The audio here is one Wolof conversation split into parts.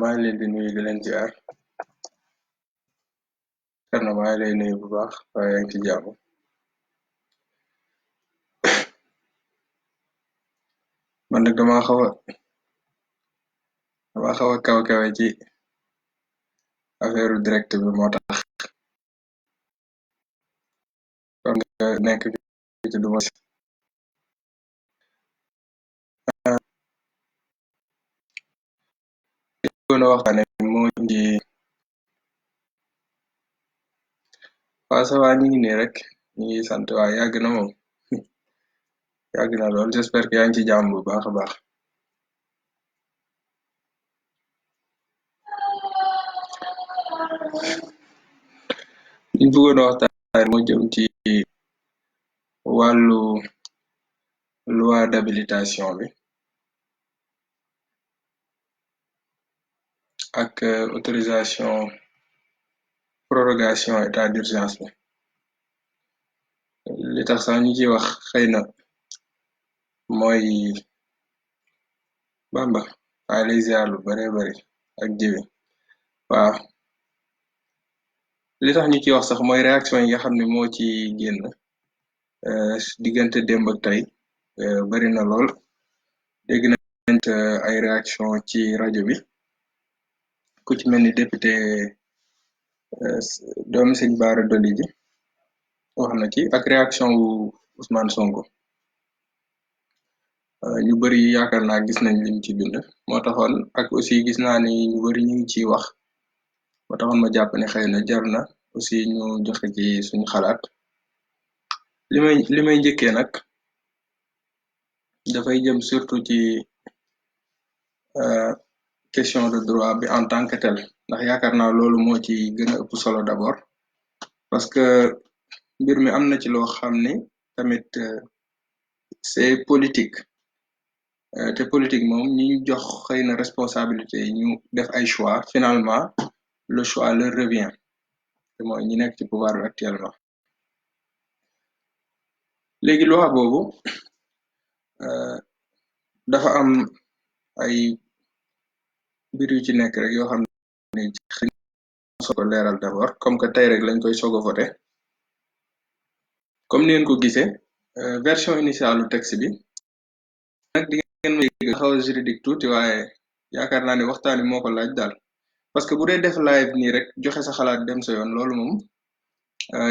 maa ngi leen di nuyu di leen ziar Thierno maa ngi lay nuyu bu baax waaye yaa ngi ci jàmm man nag damaa xaw a kawe ci affaire direct bi moo tax kon nga nekk fi ci duma gën a waxtaane moo indi waaw ça va ñu ngi nii rek ñu ngi sant waaye yàgg na moom yàgg na lool j'espère que yaa ngi ci jàmm bu baax a baax liñ bëggoon a waxtaane moo jëm ci wàllu loi d'habilitation bi ak autorisation prorogation état d'urgence bi li tax sax ñu ciy wax xëy na mooy Bamba maa lay ziar lu bare bari ak jibi waaw li tax ñu ciy wax sax mooy réaction yi nga xam ne moo ci génn diggante démb ak tey bari na lool dégg nañ ay réaction ci rajo bi ku ci mel ni député doomi sëñ Bara Dolly ji wax na ci ak réaction wu Ousmane Sonko ñu bari yaakaar naa gis nañ liñ ci bind moo taxoon ak aussi gis naa ni ñu bari ñu ngi ciy wax moo taxoon ma jàpp ne xëy na jar na aussi ñu joxe ci suñu xalaat li may njëkkee nag dafay jëm surtout ci question de droit bi en tant que tel ndax yaakaar naa loolu moo ci gën a ëpp solo d'abord parce que mbir mi am na ci loo xam ni tamit c'est politique te politique moom ñi ñu jox xëy na responsabilité yi ñu def ay choix finalement le choix leur revient te mooy ñi nekk ci pouvoir bi actuellement léegi loi boobu dafa am ay mbir yu ci nekk rek yoo xam ne xëy na soo ko leeral d'abord comme que tey rek lañ koy soog a voté comme ni ngeen ko gisee version initiale texte bi nag di ngeen may dégg xaw a juridique tuuti waaye yaakaar naa ne waxtaan wi moo ko laaj daal parce que bu dee def live nii rek joxe sa xalaat dem sa yoon loolu moom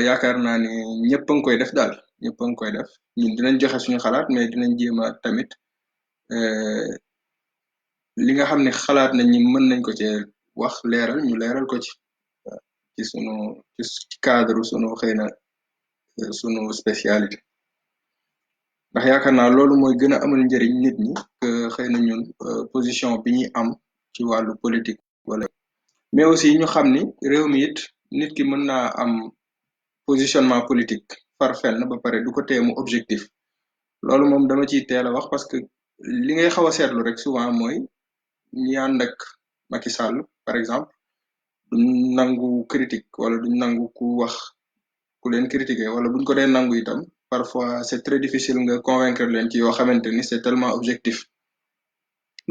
yaakaar naa ni ñëpp a ngi koy def daal ñëpp a ngi koy def ñun dinañ joxe suñu xalaat mais dinañ jéem a tamit li nga xam ne xalaat nañ ni mën nañ ko cee wax leeral ñu leeral ko ci ci sunu ci cadre sunu xëy na sunu spécialité ndax yaakaar naa loolu mooy gën a amal njëriñ nit ñi que xëy na ñun position bi ñuy am ci wàllu politique wala mais aussi ñu xam ni réew mi it nit ki mën naa am positionnement politique far fenn ba pare du ko tee mu objectif loolu moom dama ciy teel a wax parce que li ngay xaw a seetlu rek souvent mooy ñi ànd ak Macky Sall par exemple duñ nangu critique wala duñ nangu ku wax ku leen critiquer wala buñ ko dee nangu itam parfois c'est très difficile nga convaincre leen ci yoo xamante ni c'est tellement objectif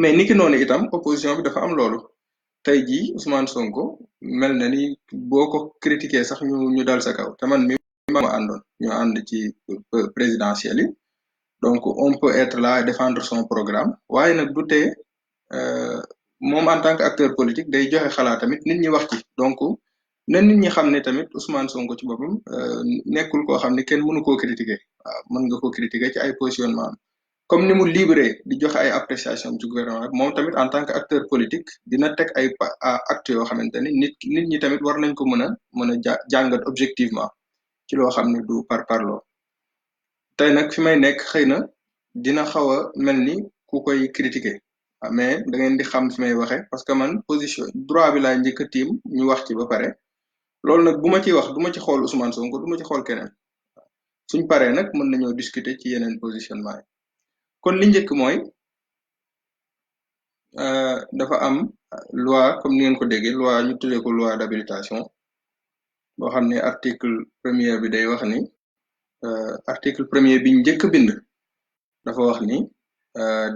mais niki noonu itam opposition bi dafa am loolu tey jii Ousmane Sonko mel na ni boo ko critiquer sax ñu dal sa kaw te man mi ma àndoon ñu ànd ci présidentielle yi donc on peut être là et défendre son programme waaye nag du tee moom en tant que acteur politique day joxe xalaat tamit nit ñi wax ci donc na nit ñi xam ne tamit Ousmane Sonko ci boppam nekkul koo xam ne kenn mënu koo critiquer waaw mën nga ko critiquer ci ay positionnement comme ni mu libre di joxe ay appréciation ci gouvernement bi moom tamit en tant que acteur politique dina teg ay actes yoo xamante ni nit ñi tamit war nañ ko mën a jàngat objectivement ci loo xam ne du par parloo tey nag fi may nekk xëy na dina xaw a mel ni ku koy critiquer mais da ngeen di xam fi may waxee parce que man position droit bi laa njëkk a tiim ñu wax ci ba pare loolu nag bu ma ciy wax du ma ci xool Ousmane Sonko du ma ci xool keneen suñ paree nag mën nañoo discuter ci yeneen positionnement yi kon li njëkk mooy dafa am loi comme ni ngeen ko déggee loi ñu tuddee ko loi d'habilitation boo xam ne article premier bi day wax ni article premier bi njëkk bind dafa wax ni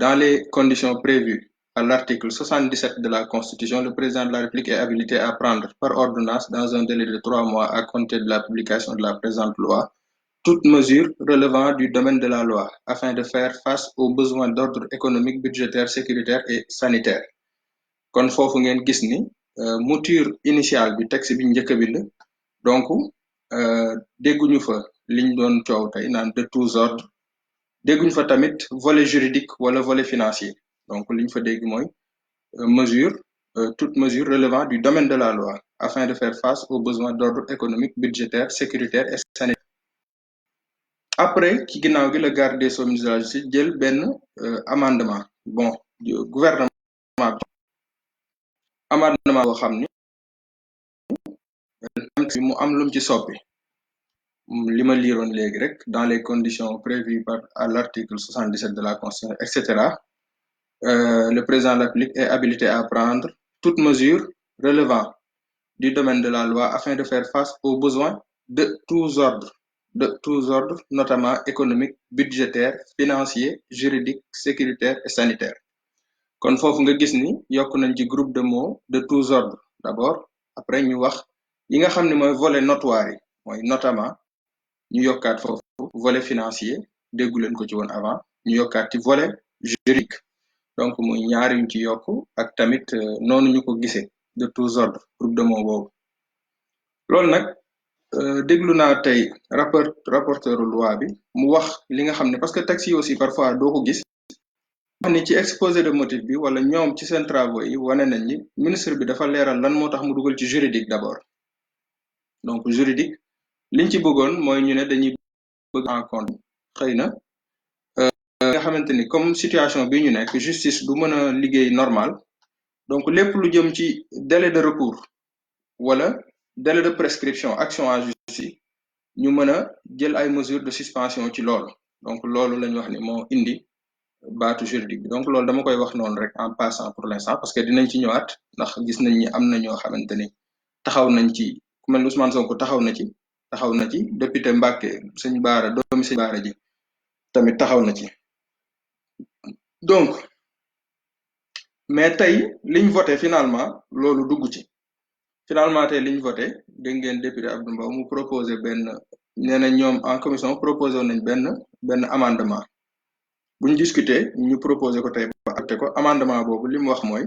dans les conditions prévues à l'article 77 de la Constitution, le président de la République est habilité à prendre par ordonnance, dans un délai de 3 mois à compter de la publication de la présente loi, toute mesure relevant du domaine de la loi, afin de faire face aux besoins d'ordre économique, budgétaire, sécuritaire et sanitaire. Kon foofu ngeen gis ni mouture initiale bi texte bi njëkk a bind donc dégguñu fa liñ doon coow tey naan de tous ordres dégguñu fa tamit volet juridique wala volet financier donc liñ fa dégg mooy toute mesure relevant du domaine de la loi afin de faire face aux besoins d'ordre économique, budgétaire, sécuritaire et sanitaire. Après ci ginnaaw gi le garde des sceaux ministre de la justice jël benn amendement bon gouvernement amendement boo xam ni mu am lum ci soppi li ma liiroon léegi rek dans les conditions prévues par à l'article 77 de la Constitution etc. Le président de la République est habilité à prendre toute mesure relevant du domaine de la loi afin de faire face aux besoins de tous ordres, notamment économiques, budgétaires, financiers, juridiques, sécuritaires et sanitaires. Kon foofu nga gis ni yokk nañ ci groupe de mots de tous ordres d'abord après ñu wax yi nga xam ne mooy volet notoire yi mooy notamment ñu yokkaat foofu volet financier déggu leen ko ci woon avant ñu yokkaat ci volet juridique donc muy ñaar yuñ ci yokk ak tamit noonu ñu ko gisee de tous ordres groupe de mots boobu loolu nag déglu naa tey rapporteur loi bi mu wax li nga xam ne parce que texte yi aussi parfois doo ko gis wax ni ci exposé de motif bi wala ñoom ci seen travaux yi wane nañ ni ministre bi dafa leeral lan moo tax mu dugal ci juridique d'abord donc juridique liñ ci bëggoon mooy ñu ne dañuy bëgg en compte xëy na nga xamante ni comme situation bi ñu nekk justice du mën a liggéey normal donc lépp lu jëm ci délai de recours wala délai de prescription action en justice ñu mën a jël ay mesures de suspension ci loolu donc loolu lañ wax ni moo indi baatu juridique bi donc loolu dama koy wax noonu rek en passant pour l'instant parce que dinañ ci ñëwaat ndax gis nañ ni am na ñoo xamante ni taxaw nañ ci ku mel Ousmane Sonko taxaw na ci député Mbacké sëñ Baara doomi sëñ Baara ji tamit taxaw na ci donc mais tey liñ voté finalement loolu dugg ci finalement tey liñ voté dégg ngeen député Abdou Mbow mu proposé benn nee na ñoom en commission proposé nañ benn amendement buñ discuter ñu proposé ko tey ba acté ko amendement boobu li mu wax mooy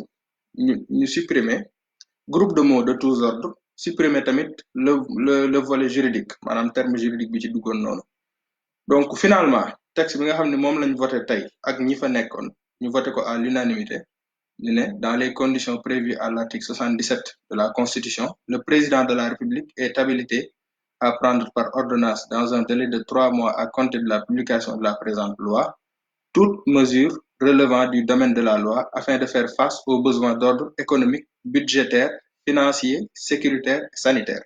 ñu supprimer groupe de mots de tous ordres supprimer tamit le volet juridique maanaam terme juridique bi ci duggoon noonu donc finalement texte bi nga xam ne moom lañ voté tey ak ñi fa nekkoon ñu voté ko à l'unanimité ñu ne dans les conditions prévues à l'article 77 de la Constitution le président de la République est habilité à prendre par ordonnance dans un délai de 3 mois à compter de la publication de la présente loi toute mesure relevant du domaine de la loi afin de faire face aux besoins d'ordre économique, budgétaire, financier, sécuritaire et sanitaire.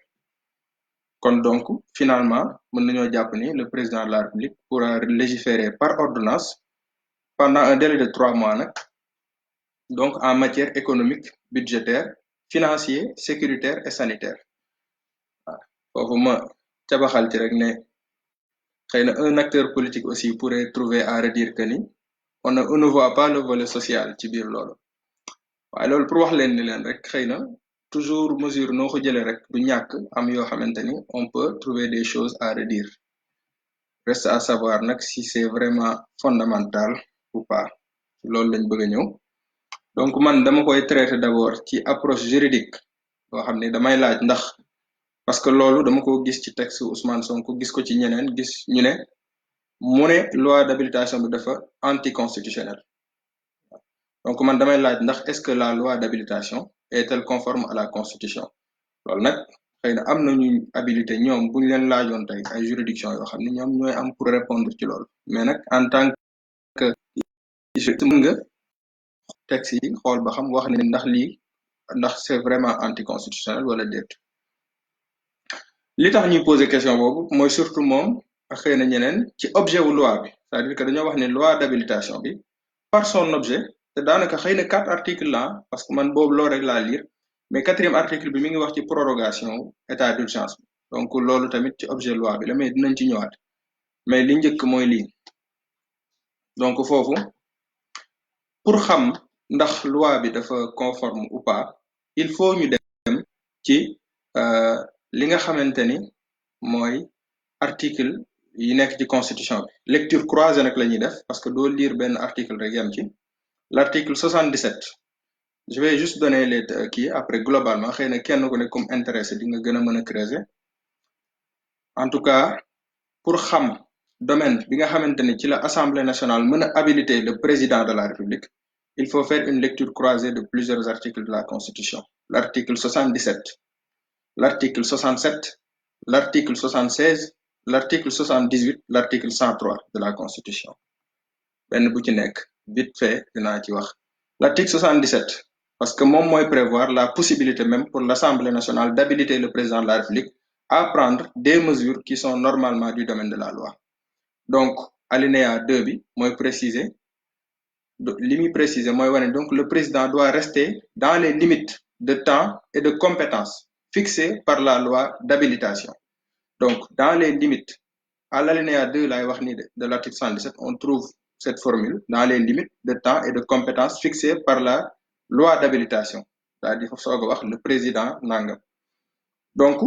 Kon donc finalement mën nañoo jàpp ni le président de la République pourra légiférer par ordonnance pendant un délai de 3 mois nag donc en matière économique, budgétaire, financier, sécuritaire et sanitaire. Foofu ma cabaxal ci rek ne xëy na un acteur politique aussi pourrait trouver à redire que ni on ne voit pas le volet social ci biir loolu waaye loolu pour wax leen ni leen rek xëy na toujours mesure noo ko jëlee rek du ñàkk am yoo xamante ni on peut trouver des choses à redire reste à savoir nag si c'est vraiment fondamental ou pas loolu lañ bëgg a ñëw donc man dama koy traiter d'abord ci approche juridique boo xam ne damay laaj ndax parce que loolu dama ko gis ci texte Ousmane Sonko gis ko ci ñeneen gis ñu ne mu ne loi d'habilitation bi dafa anticonstitutionnel donc man damay laaj ndax est-ce que la loi d'habilitation est-elle conforme à la constitution loolu nag xëy na am nañu habilité ñoom buñ leen laajoon tey ay juridiction yoo xam ne ñoom ñooy am pour répondre ci loolu mais nag en tant que mën nga texte yi xool ba xam wax ne ndax c'est vraiment anticonstitutionnel wala déet li tax ñuy poser question boobu mooy surtout moom ak xëy na ñeneen ci objet wu loi bi c'est-à-dire que dañoo wax ne loi d'habilitation bi par son objet te daanaka xëy na 4 articles la parce que man boobu loolu rek laa lire mais 4e article bi mi ngi wax ci prorogation état d'urgence bi donc loolu tamit ci objet loi bi la mais dinañ ci ñëwaat mais li njëkk mooy lii donc foofu pour xam ndax loi bi dafa conforme ou pas il faut ñu dem ci li nga xamante ni mooy article yi nekk ci constitution bi lecture croisée nag la ñuy def parce que doo lire benn article rek yam ci l'article 77 je vais juste donner les kii après globalement xëy na kenn ku ne comme intéressé di nga gën a mën a creuser en tout cas pour xam domaine bi nga xamante ni ci la assemblée nationale mën a habiliter le président de la république il faut faire une lecture croisée de plusieurs articles de la constitution l'article 77 l'article 67 l'article 76 l'article 78 l'article 103 de la constitution benn bu ci nekk vite fait dinaa ci wax l'article 77 parce que moom mooy prévoir la possibilité même pour l'Assemblée nationale d'habiliter le président de la République à prendre des mesures qui sont normalement du domaine de la loi donc alinéa 2 bi mooy préciser li muy préciser mooy wane donc le président doit rester dans les limites de temps et de compétences fixées par la loi d'habilitation donc dans les limites à l'alinéa 2 laay wax ni de l'article 77 on trouve cette formule dans les limites de temps et de compétences fixées par la loi d'habilitation c'est-à-dire soog a wax le président nangam donc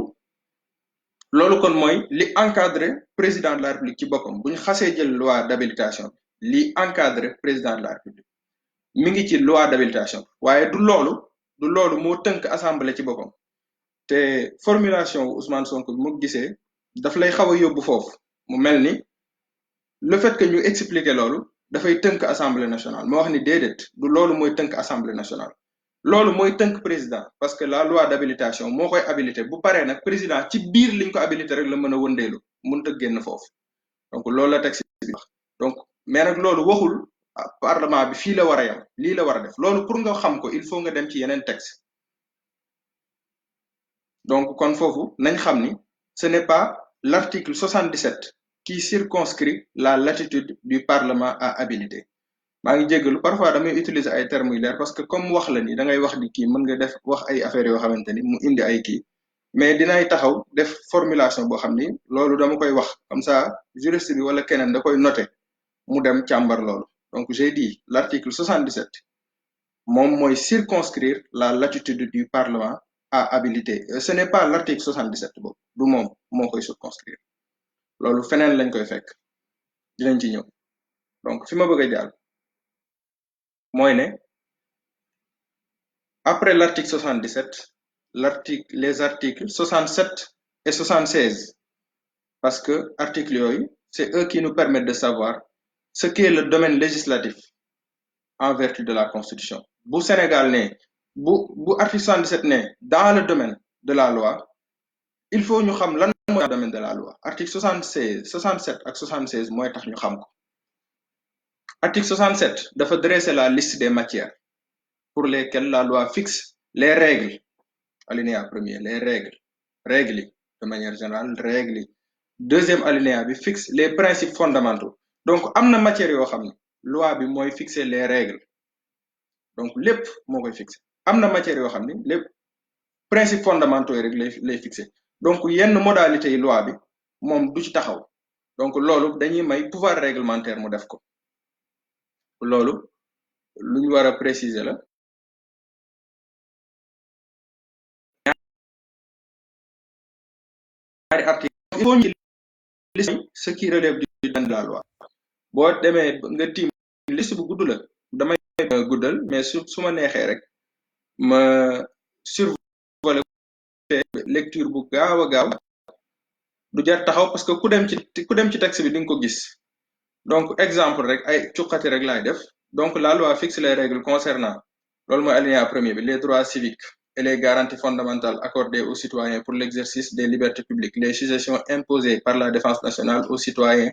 loolu kon mooy li encadré président de la république ci boppam bu ñu xasee jël loi d'habilitation bi li encadré président de la république mi ngi ci loi d'habilitation waaye du loolu moo tënk assemblée ci boppam te formulation Ousmane Sonko bi mu gisee daf lay xaw a yóbbu foofu mu mel ni le fait que ñu expliquer loolu dafay tënk assemblée nationale moo wax ni déedéet du loolu mooy tënk assemblée nationale loolu mooy tënk président parce que la loi d'habilitation moo koy habilité bu paree nag président ci biir liñ ko habilité rek la mën a wëndeelu mënut a génn foofu donc loolu la texte bi wax donc mais nag loolu waxul parlement bi fii la war a yam lii la war a def loolu pour nga xam ko il faut nga dem ci yeneen texte donc kon foofu nañ xam ni ce n'est pas l'article 77 qui circonscrit la latitude du parlement à habiliter maa ngi jéggalu parfois damay utiliser ay termes yu leer parce que comme wax la ni da ngay wax ni kii mën nga def wax ay affaires yoo xamante ni mu indi ay kii mais dinay taxaw def formulation boo xam ni loolu dama koy wax comme ça juriste bi wala keneen da koy noter mu dem càmbar loolu donc j'ai dit l'article 77 moom mooy circonscrire la latitude du parlement à habiliter ce n'est pas l'article 77 boobu du moom moo koy circonscrire loolu feneen lañ koy fekk dinañ ci ñëw donc fi ma bëgg a jàll mooy ne après l'article 77 les articles 67 et 76 parce que articles yooyu c'est eux qui nous permettent de savoir ce qu'est le domaine législatif en vertu de la constitution bu Sénégal ne bu article 77 ne dans le domaine de la loi il faut ñu xam lan mooy domaine de la loi article 76 67 ak 76 mooy tax ñu xam ko article 67 dafa dresser la liste des matières pour lesquelles la loi fixe les règles alinéa premier les règles de manière générale règles deuxième alinéa bi fixe les principes fondamentaux donc am na matière yoo xam ne loi bi mooy fixer les règles donc lépp moo koy fixer am na matière yoo xam ne lépp principes fondamentaux yi rek lay fixer donc yenn modalité yi loi bi moom du ci taxaw donc loolu dañuy may pouvoir réglementaire mu def ko loolu lu ñu war a préciser la ñaari article il faut ñu liste ce qui relève du domaine de la loi boo demee nga tiim liste bu gudd la damay guddal mais su ma neexee rek ma survoler lecture bu gaaw a gaaw du jar taxaw parce que ku dem ci texte bi di nga ko gis donc exemple rek ay cuqati rek laay def donc la loi fixe les règles concernant loolu mooy alinéa premier bi les droits civiques et les garanties fondamentales accordées aux citoyens pour l'exercice des libertés publiques les sujétions imposées par la défense nationale aux citoyens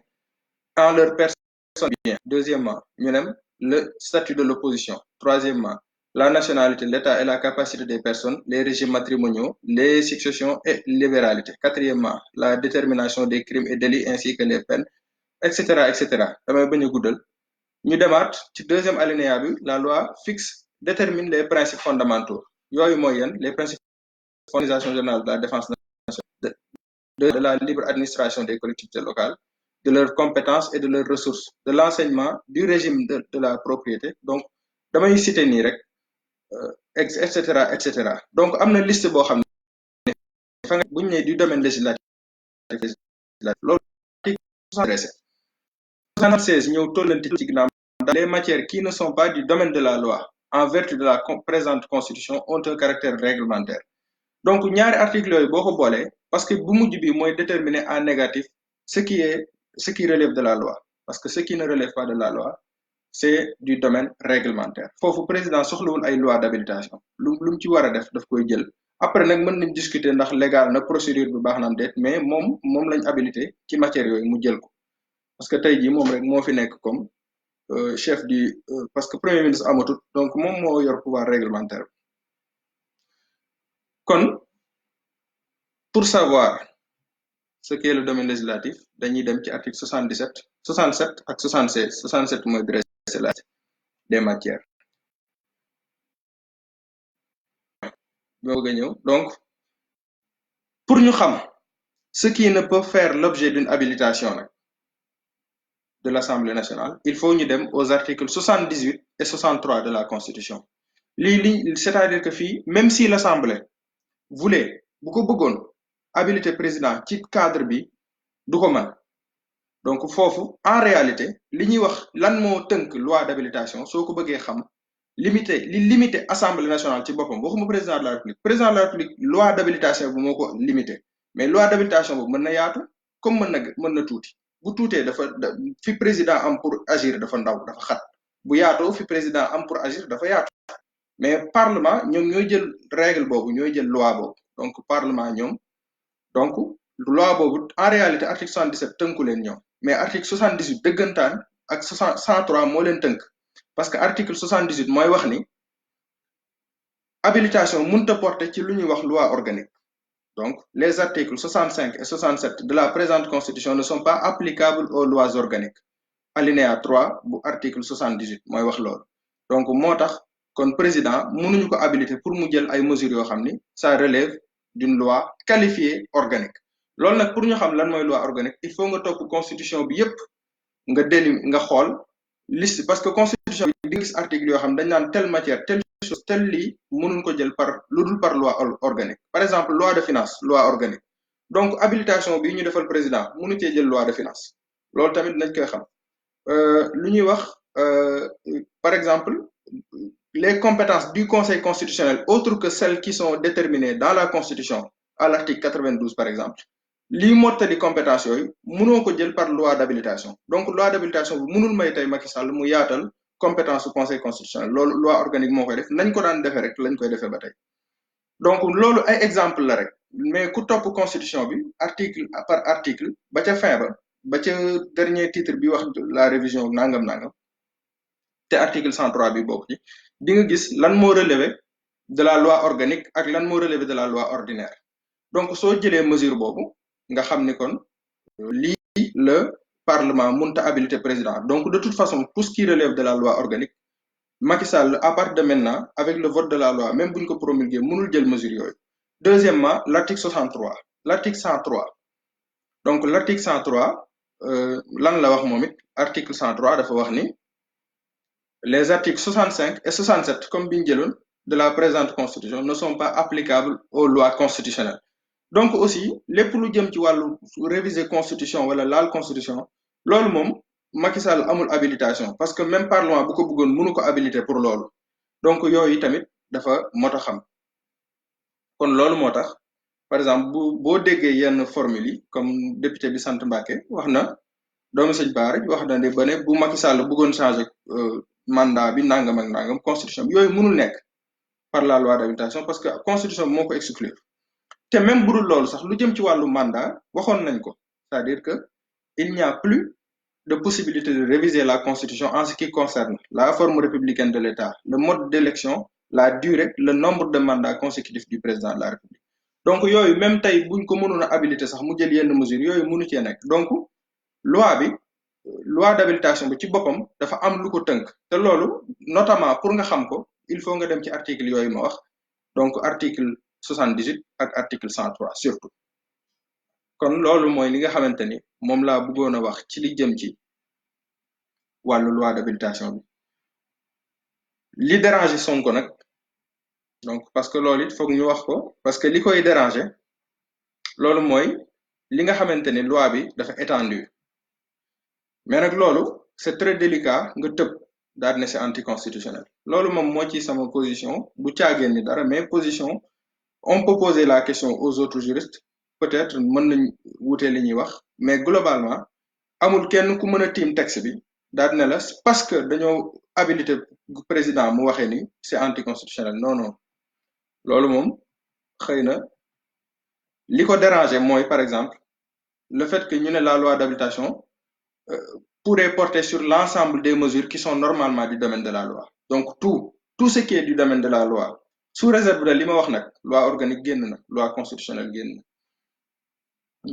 en leur personne bien deuxièmement ñu nem le statut de l'opposition troisièmement la nationalité l'État et la capacité des personnes les régimes matrimoniaux les successions et libéralités quatrièmement la détermination des crimes et délits ainsi que les peines etc damay bañ a guddal ñu demaat ci deuxième alinéa bi la loi fixe détermine les principes fondamentaux yooyu mooy yan les principes d'organisation générale de la défense nationale de la libre administration des collectivités locales de leurs compétences et de leurs ressources de l'enseignement du régime de la propriété donc damay citer nii rek et cetera et cetera donc am na liste boo xam ne fa nga buñ ne du domaine législatif loolu article 76 ñëw tollanti ci ginnaaw dans les matières qui ne sont pas du domaine de la loi en vertu de la présente constitution ont un caractère réglementaire donc ñaari article yooyu boo ko boolee parce que bu mujj bi mooy déterminer en négatif ce qui relève de la loi parce que ce qui ne relève pas de la loi c'est du domaine réglementaire foofu président soxlawul ay loi d'habilitation lu mu ci war a def daf koy jël après nag mën nañ discuter ndax légal na procédure bi baax na am déet mais moom lañ habilité ci matière yooyu mu jël ko parce que tey jii moom rek moo fi nekk comme chef du parce que premier ministre amatut donc moom moo yor pouvoir réglementaire kon pour savoir ce qu'est le domaine législatif dañuy dem ci article 67 ak 67 mooy dresser la des matières donc pour ñu xam ce qui ne peut faire l'objet d'une habilitation de l'Assemblée nationale il faut ñu dem aux articles 78 et 63 de la Constitution c'est-à-dire que fii même si l'Assemblée voulait bu ko bëggoon habilité président ci cadre bi du ko mën donc foofu en réalité li ñuy wax lan moo tënk loi d'habilitation soo ko bëggee xam limité Assemblée nationale ci boppam waxuma président de la République loi d'habilitation bu moo ko limité mais loi d'habilitation boobu mën na yaatu comme mën na tuuti bu tuutee fi président am pour agir dafa ndaw dafa xat bu yaatoo fi président am pour agir dafa yaatu mais parlement ñoom ñooy jël règle boobu ñooy jël loi boobu donc parlement ñoom donc loi boobu en réalité article 77 tënku leen ñoom mais article 78 dëggantaan ak 103 moo leen tënk parce que article 78 mooy wax ni habilitation mënta porter ci lu ñuy wax loi organique donc les articles 65 et 67 de la présente constitution ne sont pas applicables aux lois organiques alinéa 3 bu article 78 mooy wax loolu donc moo tax kon président mënuñu ko habilité pour mu jël ay mesures yoo xam ni ça relève d'une loi qualifiée organique loolu nag pour ñu xam lan mooy loi organique il faut nga topp constitution bi yépp nga xool liste parce que constitution bi di nga gis article yoo xam dañ naan telle matière telle chose telle lii mënuñ ko jël lu dul par loi organique par exemple loi de finance loi organique donc habilitation bi ñu defal président mënu cee jël loi de finance loolu tamit nañ koy xam lu ñuy wax par exemple les compétences du Conseil constitutionnel autres que celles qui sont déterminées dans la Constitution à l'article 92 par exemple lii mottali compétence yooyu mënoo ko jël par loi d'habilitation donc loi d'habilitation bi mënul may tey Macky Sall mu yaatal compétence du Conseil constitutionnel loolu loi organique moo koy def nañ ko daan defee rek lañ koy defee ba tey donc loolu ay exemple la rek mais ku topp constitution bi article par article ba ca fin ba ca dernier titre bi wax la révision nangam te article 103 bi bokk ci di nga gis lan moo relevé de la loi organique ak lan moo relevé de la loi ordinaire donc soo jëlee mesure boobu nga xam ni kon lii le parlement mënta habilité président donc de toute façon tout ce qui relève de la loi organique Macky Sall à partir de maintenant avec le vote de la loi même buñ ko promulguer mënul jël mesure yooyu deuxièmement l'article 103 donc l'article 103 lan la wax moom it article 103 dafa wax ni les articles 65 et 67 comme bi ñu jëloon de la présente constitution ne sont pas applicables aux lois constitutionnelles donc aussi lépp lu jëm ci wàllu réviser constitution wala laal constitution loolu moom Macky Sall amul habilitation parce que même parlement bu ko bëggoon mënu ko habilité pour loolu donc yooyu tamit dafa mot a xam kon loolu moo tax par exemple boo déggee yenn formule yi comme député bi sant Mbacké wax na doomu sëñ Bara wax na ne ba ne bu Macky Sall bëggoon changer mandat bi nangam ak nangam constitution bi yooyu mënul nekk par la loi d'habilitation parce que constitution bi moo ko exclure te même budul loolu sax lu jëm ci wàllu mandat waxoon nañ ko c'est-à-dire que il n'y a plus de possibilité de réviser la constitution en ce qui concerne la forme républicaine de l'État le mode d'élection la durée le nombre de mandats consécutifs du président de la République donc yooyu même tey buñ ko mënoon a habilité sax mu jël yenn mesures yooyu mënu cee nekk donc loi d'habilitation bi ci boppam dafa am lu ko tënk te loolu notamment pour nga xam ko il faut nga dem ci article yooyu ma wax donc article 78 ak article 103 surtout kon loolu mooy li nga xamante ni moom laa bëggoon a wax ci li jëm ci wàllu loi d'habilitation bi li déranger Sonko nag donc parce que loolu it foog ñu wax ko parce que li koy déranger loolu mooy li nga xamante ni loi bi dafa étendue mais nag loolu c'est très délicat nga tëb daal ne c'est anticonstitutionnel loolu moom moo ci sama position du caageen ni dara mais position on peut poser la question aux autres juristes peut-être mën nañ wute li ñuy wax mais globalement amul kenn ku mën a tiim texte bi daal ne la parce que dañoo habilité président mu waxee ni c'est anticonstitutionnel non non loolu moom xëy na li ko déranger mooy par exemple le fait que ñu ne la loi d'habilitation pourrait porter sur l'ensemble des mesures qui sont normalement du domaine de la loi donc tout ce qui est du domaine de la loi sous réserve de li ma wax nag loi organique génn na loi constitutionnelle génn na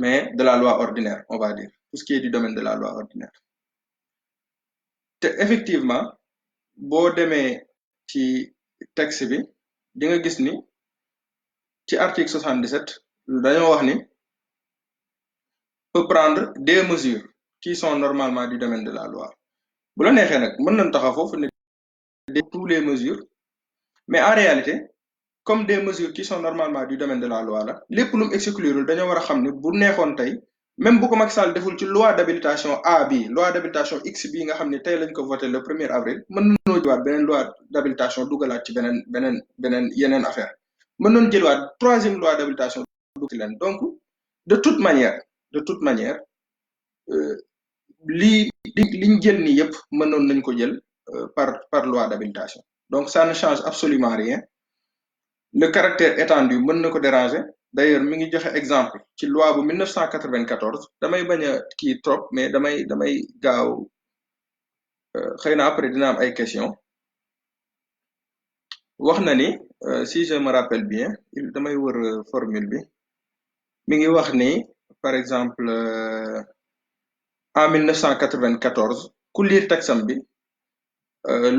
mais de la loi ordinaire on va dire tout ce qui est du domaine de la loi ordinaire te effectivement boo demee ci texte bi di nga gis ni ci article 77 dañoo wax ni peut prendre des mesures qui sont normalement du domaine de la loi bu la neexee nag mën nañ taxaw foofu ne tous les mesures mais en réalité comme des mesures qui sont normalement du domaine de la loi la lépp lu mu exclure dañoo war a xam ne bu neexoon tey même bu ko Macky Sall deful ci loi d'habilitation A bi loi d'habilitation X bi nga xam ne tey lañ ko voté le 1er avril mën nañoo jëwaat beneen loi d'habilitation dugalaat ci beneen yeneen affaire mën nañu jëlwaat troisième loi d'habilitation dugg ci leen donc de toute manière liñ jël ni yëpp mënoon nañ ko jël par loi d'habilitation donc ça ne change absolument rien le caractère étendu mën na ko déranger d'ailleurs mi ngi joxe exemple ci loi bu 1994 damay bañ a kii trop mais damay gaaw xëy na après dina am ay questions wax na ni si je me rappelle bien damay wër formule bi mi ngi wax ni par exemple en 1994 ku lire texam bi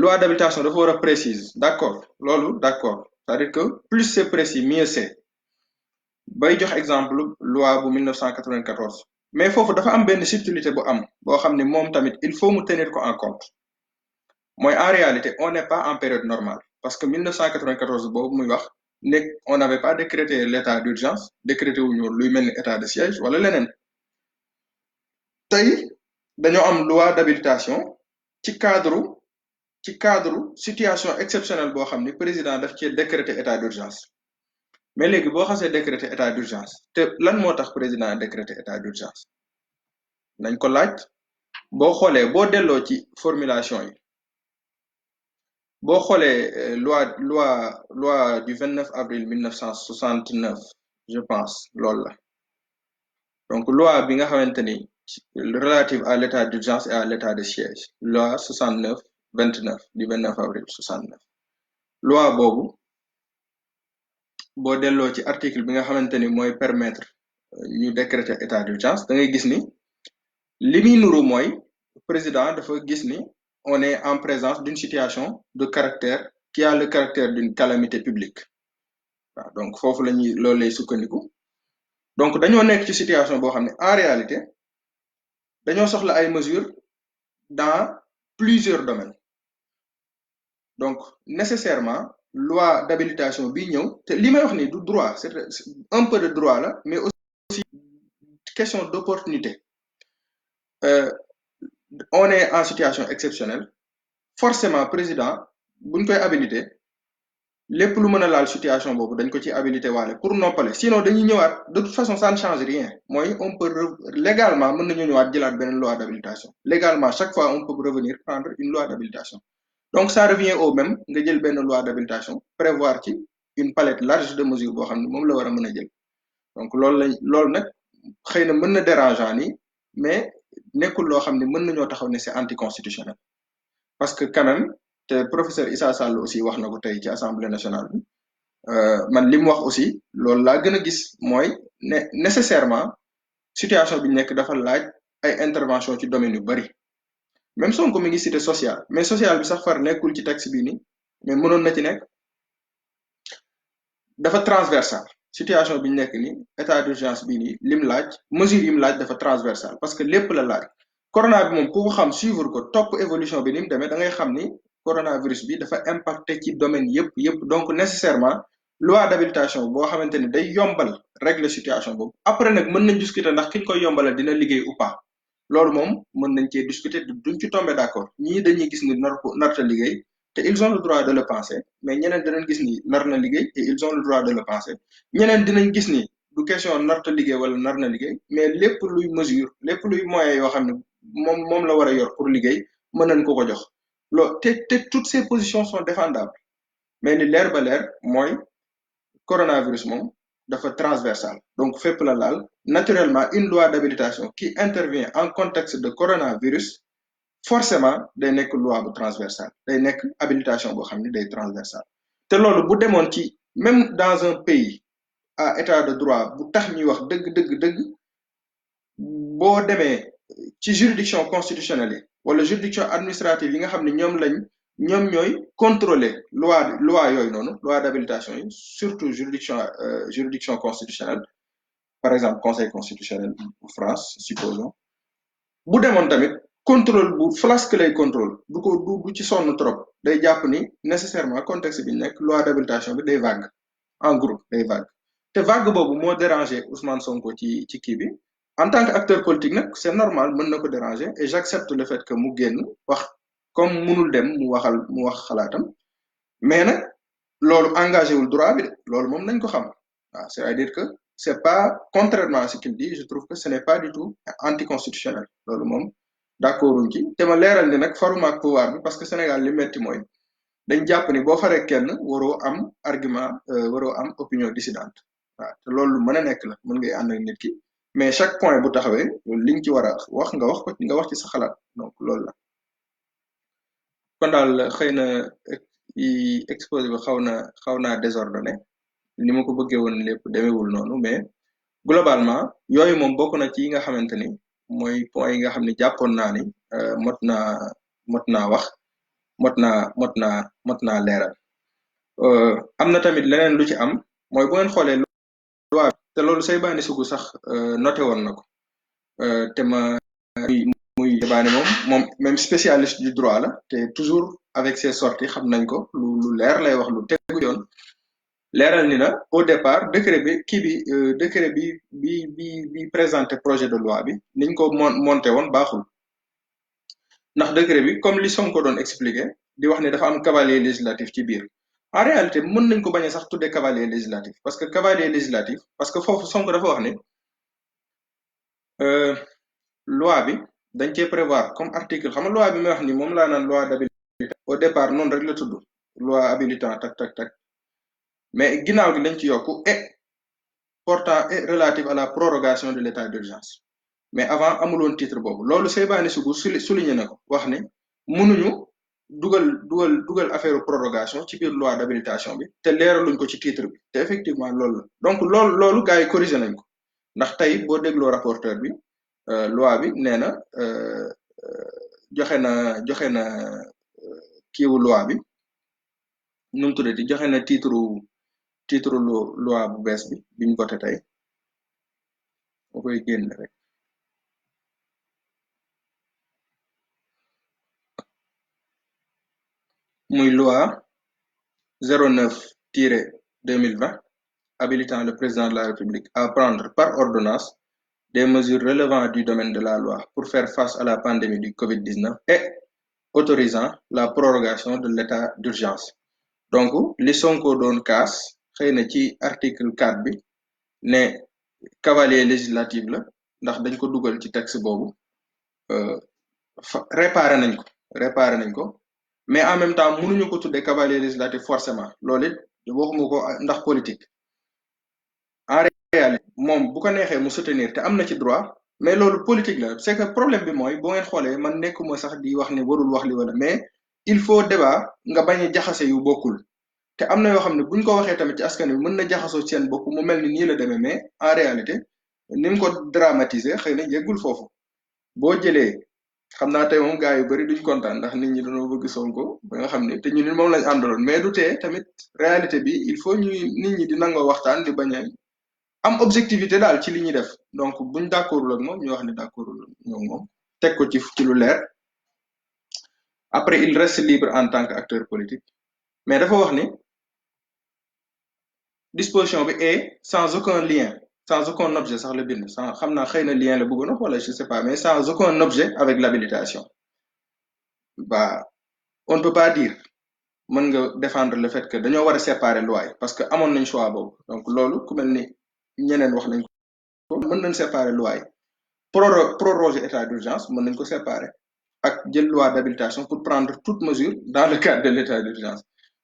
loi d'habilitation dafa war a précise d'accord loolu d'accord c'est-à-dire que plus c'est précis mieux c'est bay jox exemple loi bu 1994 mais foofu dafa am benn subtilité bu am boo xam ni moom tamit il faut mu tenir ko en compte mooy en réalité on n'est pas en période normale parce que 1994 boobu muy wax ne on n'avait pas décrété l'état d'urgence décrété wuñu luy mel ni état de siège wala leneen tey dañoo am loi d'habilitation ci cadre situation exceptionnelle boo xam ni président daf cee décréter état d'urgence mais léegi boo xasee décréter état d'urgence te lan moo tax président décréter état d'urgence nañ ko laaj boo xoolee boo delloo ci formulation yi boo xoolee loi du 29 avril 1969 je pense loolu la donc loi bi nga xamante ni relative à l'état d'urgence et à l'état de siège loi 69-29 du 29 avril 69 loi boobu boo delloo ci article bi nga xamante ni mooy permettre ñu décréter état d'urgence da ngay gis ni li muy nuru mooy président dafa gis ni on est en présence d'une situation de caractère qui a le caractère d'une calamité publique waaw donc foofu la ñuy loolu lay sukkandiku donc dañoo nekk ci situation boo xam ne en réalité dañoo soxla ay mesures dans plusieurs domaines donc nécessairement loi d'habilitation bi ñëw te li may wax ni du droit c'est un peu de droit la mais aussi question d'opportunité on est en situation exceptionnelle forcément président buñ koy habilité lépp lu mën a laal situation boobu dañ ko ci habilité waale pour noppale sinon dañuy ñëwaat de toute façon ça ne change rien mooy on peut légalement mën nañu ñëwaat jëlaat beneen loi d'habilitation légalement chaque fois on peut revenir prendre une loi d'habilitation donc ça revient au même nga jël benn loi d'habilitation prévoir ci une palette large de mesures boo xam ne moom la war a mën a jël donc loolu nag xëy na mën na dérangeant ni mais nekkul loo xam ne mën nañoo taxaw ne c'est anticonstitutionnel parce que quand même te professeur Issa Sall aussi wax na ko tey ci assemblée nationale bi man li mu wax aussi loolu laa gën a gis mooy ne nécessairement situation bi nekk dafa laaj ay intervention ci domaine yu bari même Sonko mi ngi cité social mais social bi sax far nekkul ci texte bii nii mais mënoon na ci nekk dafa transversal situation bi nekk ni état d'urgence bii nii lim laaj mesure yi mu laaj dafa transversal parce que lépp la laaj corona bi moom ku ko xam suivre ko topp évolution bi ni mu demee da ngay xam ni coronavirus bi dafa impacté ci domaine yëpp donc nécessairement loi d'habilitation boo xamante ni day yombal régler situation boobu après nag mën nañ discuter ndax ki ñu koy yombalal dina liggéey ou pas loolu moom mën nañ cee discuter duñ ci tomber d'accord ñii dañuy gis ni narta liggéey te ils ont le droit de le penser mais ñeneen dinañ gis ni nar na liggéey et ils ont le droit de le penser ñeneen dinañ gis ni du question narta liggéey wala nar na liggéey mais lépp luy mesure lépp luy moyen yoo xam ne moom la war a yor pour liggéey mën nañ ko ko jox te toutes ces positions sont défendables mais li leer ba leer mooy coronavirus moom dafa transversal donc fépp la laal naturellement une loi d'habilitation qui intervient en contexte de coronavirus forcément day nekk loi bu transversal day nekk habilitation boo xam ne day transversal te loolu bu demoon ci même dans un pays à état de droit bu tax ñuy wax dëgg boo demee ci juridiction constitutionnelle yi wala juridiction administrative yi nga xam ne ñoom ñooy contrôler loi yooyu noonu loi d'habilitation yi surtout juridiction constitutionnelle par exemple conseil constitutionnel bu France supposons bu demoon tamit contrôle bu flasque lay contrôle du ci sonn trop day jàpp ni nécessairement contexte bi ñu nekk loi d'habilitation bi day vague en groupe day vague te vague boobu moo déranger Ousmane Sonko ci kii bi en tant qu'acteur politique nag c'est normal mën na ko déranger et j'accepte le fait que mu génn wax comme munul dem mu wax xalaatam mais nag loolu engagé wul droit bi de loolu moom nañ ko xam waaw c'est-à-dire que c'est pas contrairement à ce qu'il dit je trouve que ce n'est pas du tout anticonstitutionnel loolu moom d'accorduñ ci te ma leeral ni nag faruma ak pouvoir bi parce que Sénégal li metti mooy dañ jàpp ni boo faree kenn waroo am argument waroo am opinion dissidente waaw te loolu mën a nekk la mën ngay ànd ak nit ki mais chaque point bu taxawee liñ ci war a wax nga wax ci sa xalaat donc loolu la kon daal xëy na exposé bi xaw naa désordonné ni ma ko bëggee woon lépp demeewul noonu mais globalement yooyu moom bokk na ci yi nga xamante ni mooy point yi nga xam ne jàppoon naa ni mot naa wax mot naa leeral am na tamit leneen lu ci am mooy bu ngeen xoolee loi te loolu Saybani Sougou sax noté woon na ko te muy Saybani moom même spécialiste du droit la te toujours avec ses sorties xam nañ ko lu leer lay wax lu tegu yoon leeral ni na au départ décret bi présenté projet de loi bi niñ ko monté woon baaxul ndax décret bi comme li Sonko doon expliqué di wax ne dafa am cavalier législatif ci biir en réalité mën nañ ko bañ a sax tudde cavalier législatif parce que cavalier législatif parce que foofu Sonko dafa wax ne loi bi dañ cee prévoir comme article xam nga loi bi may wax ni moom laa naan loi d'habilitation au départ noonu rek la tudd loi habilitant tak mais ginnaaw gi dañ ci yokku et portant et relative à la prorogation de l'état d'urgence mais avant amuloon titre boobu loolu Saybani Sougou souligné na ko wax ne mënuñu dugal affaire prorogation ci biir loi d'habilitation bi te leeraluñ ko ci titre bi te effectivement loolu la donc loolu gars yi corrigé nañ ko ndax tey boo dégloo rapporteur bi loi bi nee na joxe na kiiwu loi bi nu mu tuddati joxe na titre loi bu bees bi biñ voté tey moo koy génn rek muy loi 09-2020 habilitant le président de la République à prendre par ordonnance des mesures relevant du domaine de la loi pour faire face à la pandémie du Covid-19 et autorisant la prorogation de l'état d'urgence donc li Sonko doon kaas xëy na ci article 4 bi ne cavalier législatif la ndax dañ ko dugal ci texte boobu réparé nañ ko mais en même temps mënuñu ko tuddee cavalier législatif forcément loolu it waxuma ko ndax politique en réalité moom bu ko neexee mu soutenir te am na ci droit mais loolu politique la c'est que problème bi mooy boo ngeen xoolee man nekkuma sax di wax ne warul wax li wala mais il faut débat nga bañ a jaxase yu bokkul te am na yoo xam ne buñ ko waxee tamit ci askan wi mën na jaxasoo seen bopp mu mel ni nii la demee mais en réalité ni mu ko dramatiser xëy na yeggul foofu boo jëlee xam naa tey moom gars yu bari duñ kontaan ndax nit ñi dañoo bëgg Sonko ba nga xam ne te ñu ni moom lañ àndaloon mais du tee tamit réalité bi il faut nit ñi di nangoo waxtaan di bañ a am objectivité daal ci li ñuy def donc buñ d'accordul ak moom ñu wax ne d'accordul ñoom moom teg ko ci lu leer après il reste libre en tant qu'acteur politique mais dafa wax ni disposition bi est sans aucun lien sans aucun objet sax la bind sans xam naa xëy na lien la bëggoon wala je sais pas mais sans aucun objet avec l'habilitation bah on ne peut pas dire mën nga défendre le fait que dañoo war a séparer loi yi parce que amoon nañ choix boobu donc loolu ku mel ni ñeneen wax nañ ko mën nañ séparer loi yi proroger état d'urgence mën nañ ko séparer ak jël loi d'habilitation pour prendre toute mesure dans le cadre de l'état d'urgence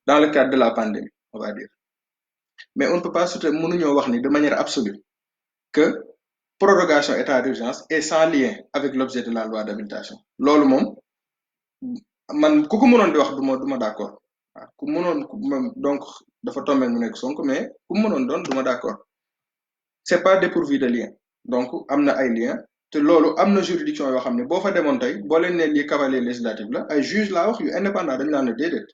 dans le cadre de la pandémie on va dire mais on ne peut pas mënuñoo wax ni de manière absolue que prorogation état d'urgence est sans lien avec l'objet de la loi d'habilitation loolu moom man ku ko mënoon di wax duma d'accord waaw ku mënoon donc dafa tombé mu nekk Sonko mais ku mënoon doon duma d'accord c'est pas dépourvu de lien donc am na ay lien te loolu am na juridiction yoo xam ne boo fa demoon tey boo leen ne lii cavalier législatif la ay juge laa wax yu indépendant dañu naan ne déedéet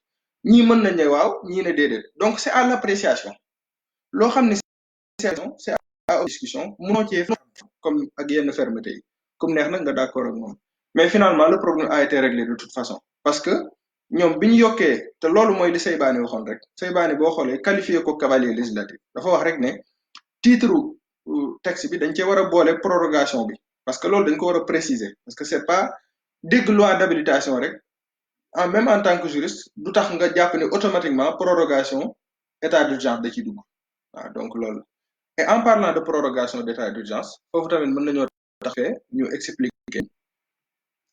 ñii mën nañ ne waaw ñii ne déedéet donc c'est à l'appréciation loo xam ne c'est à discussion mënoo cee comme ak yenn fermeté yi comme neex nag nga d'accord ak moom mais finalement le problème a été réglé de toute façon parce que ñoom bi ñu yokkee te loolu mooy li Seybani waxoon rek Seybani boo xoolee qualifié ko cavalier législatif dafa wax rek ne titre texte bi dañ cee war a boole prorogation bi parce que loolu dañ ko war a préciser parce que c'est pas dégg loi d'habilitation rek même en tant que juriste du tax nga jàpp ne automatiquement prorogation état d'urgence da ci dugg waaw donc loolu et en parlant de prorogation d'état d'urgence foofu tamit mën nañoo taxee ñu expliquer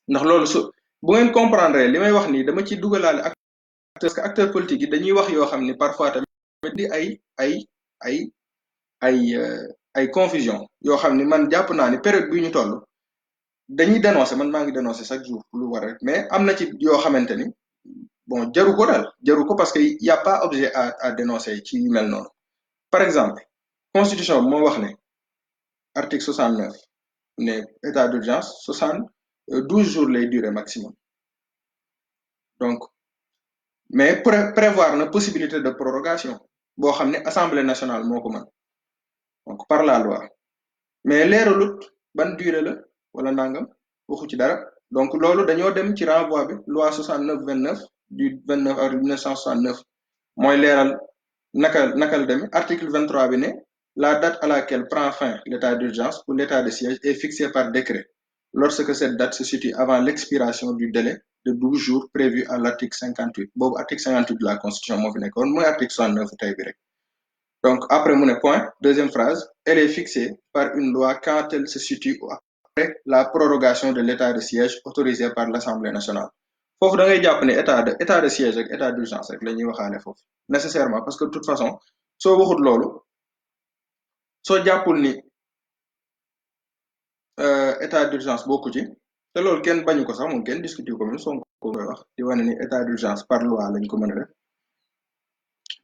ndax loolu su bu ngeen comprendre li may wax nii dama ci dugalaale ak parce que acteurs politiques yi dañuy wax yoo xam ni parfois tamit di ay confusion yoo xam ni man jàpp naa ni période bi ñu toll dañuy dénoncer man maa ngi dénoncer chaque jour lu war rek mais am na ci yoo xamante ni bon jaru ko daal jaru ko parce que y a pas objet à dénoncer ci yu mel noonu par exemple constitution bi moo wax ne article 69 ne état d'urgence 12 jours lay durer maximum donc mais prévoir na possibilité de prorogation boo xam ne assemblée nationale moo ko mën donc par la loi mais leeralut ban durée la wala nangam waxu ci dara donc loolu dañoo dem ci renvoi bi loi 69/29 du 29 avril 1969 mooy leeral naka la demee article 23 bi ne la date à laquelle prend fin l'état d'urgence ou l'état de siège est fixée par décret lorsque cette date se situe avant l'expiration du délai de 12 jours prévu à l'article 58 boobu article 58 de la constitution moo fi nekkoon mooy article 69 tey bi rek donc après mu ne point deuxième phrase elle est fixée par une loi quand elle se situe après la prorogation de l'état de siège autorisé par l'Assemblée nationale foofu da ngay jàpp ne état de siège ak état d'urgence rek la ñuy waxaale foofu nécessairement parce que de toute façon soo waxut loolu soo jàppul ni état d'urgence bokku ci te loolu kenn bañu ko sax moom kenn discuter ko même Sonko koy wax di wane ni état d'urgence par loi lañ ko mën a def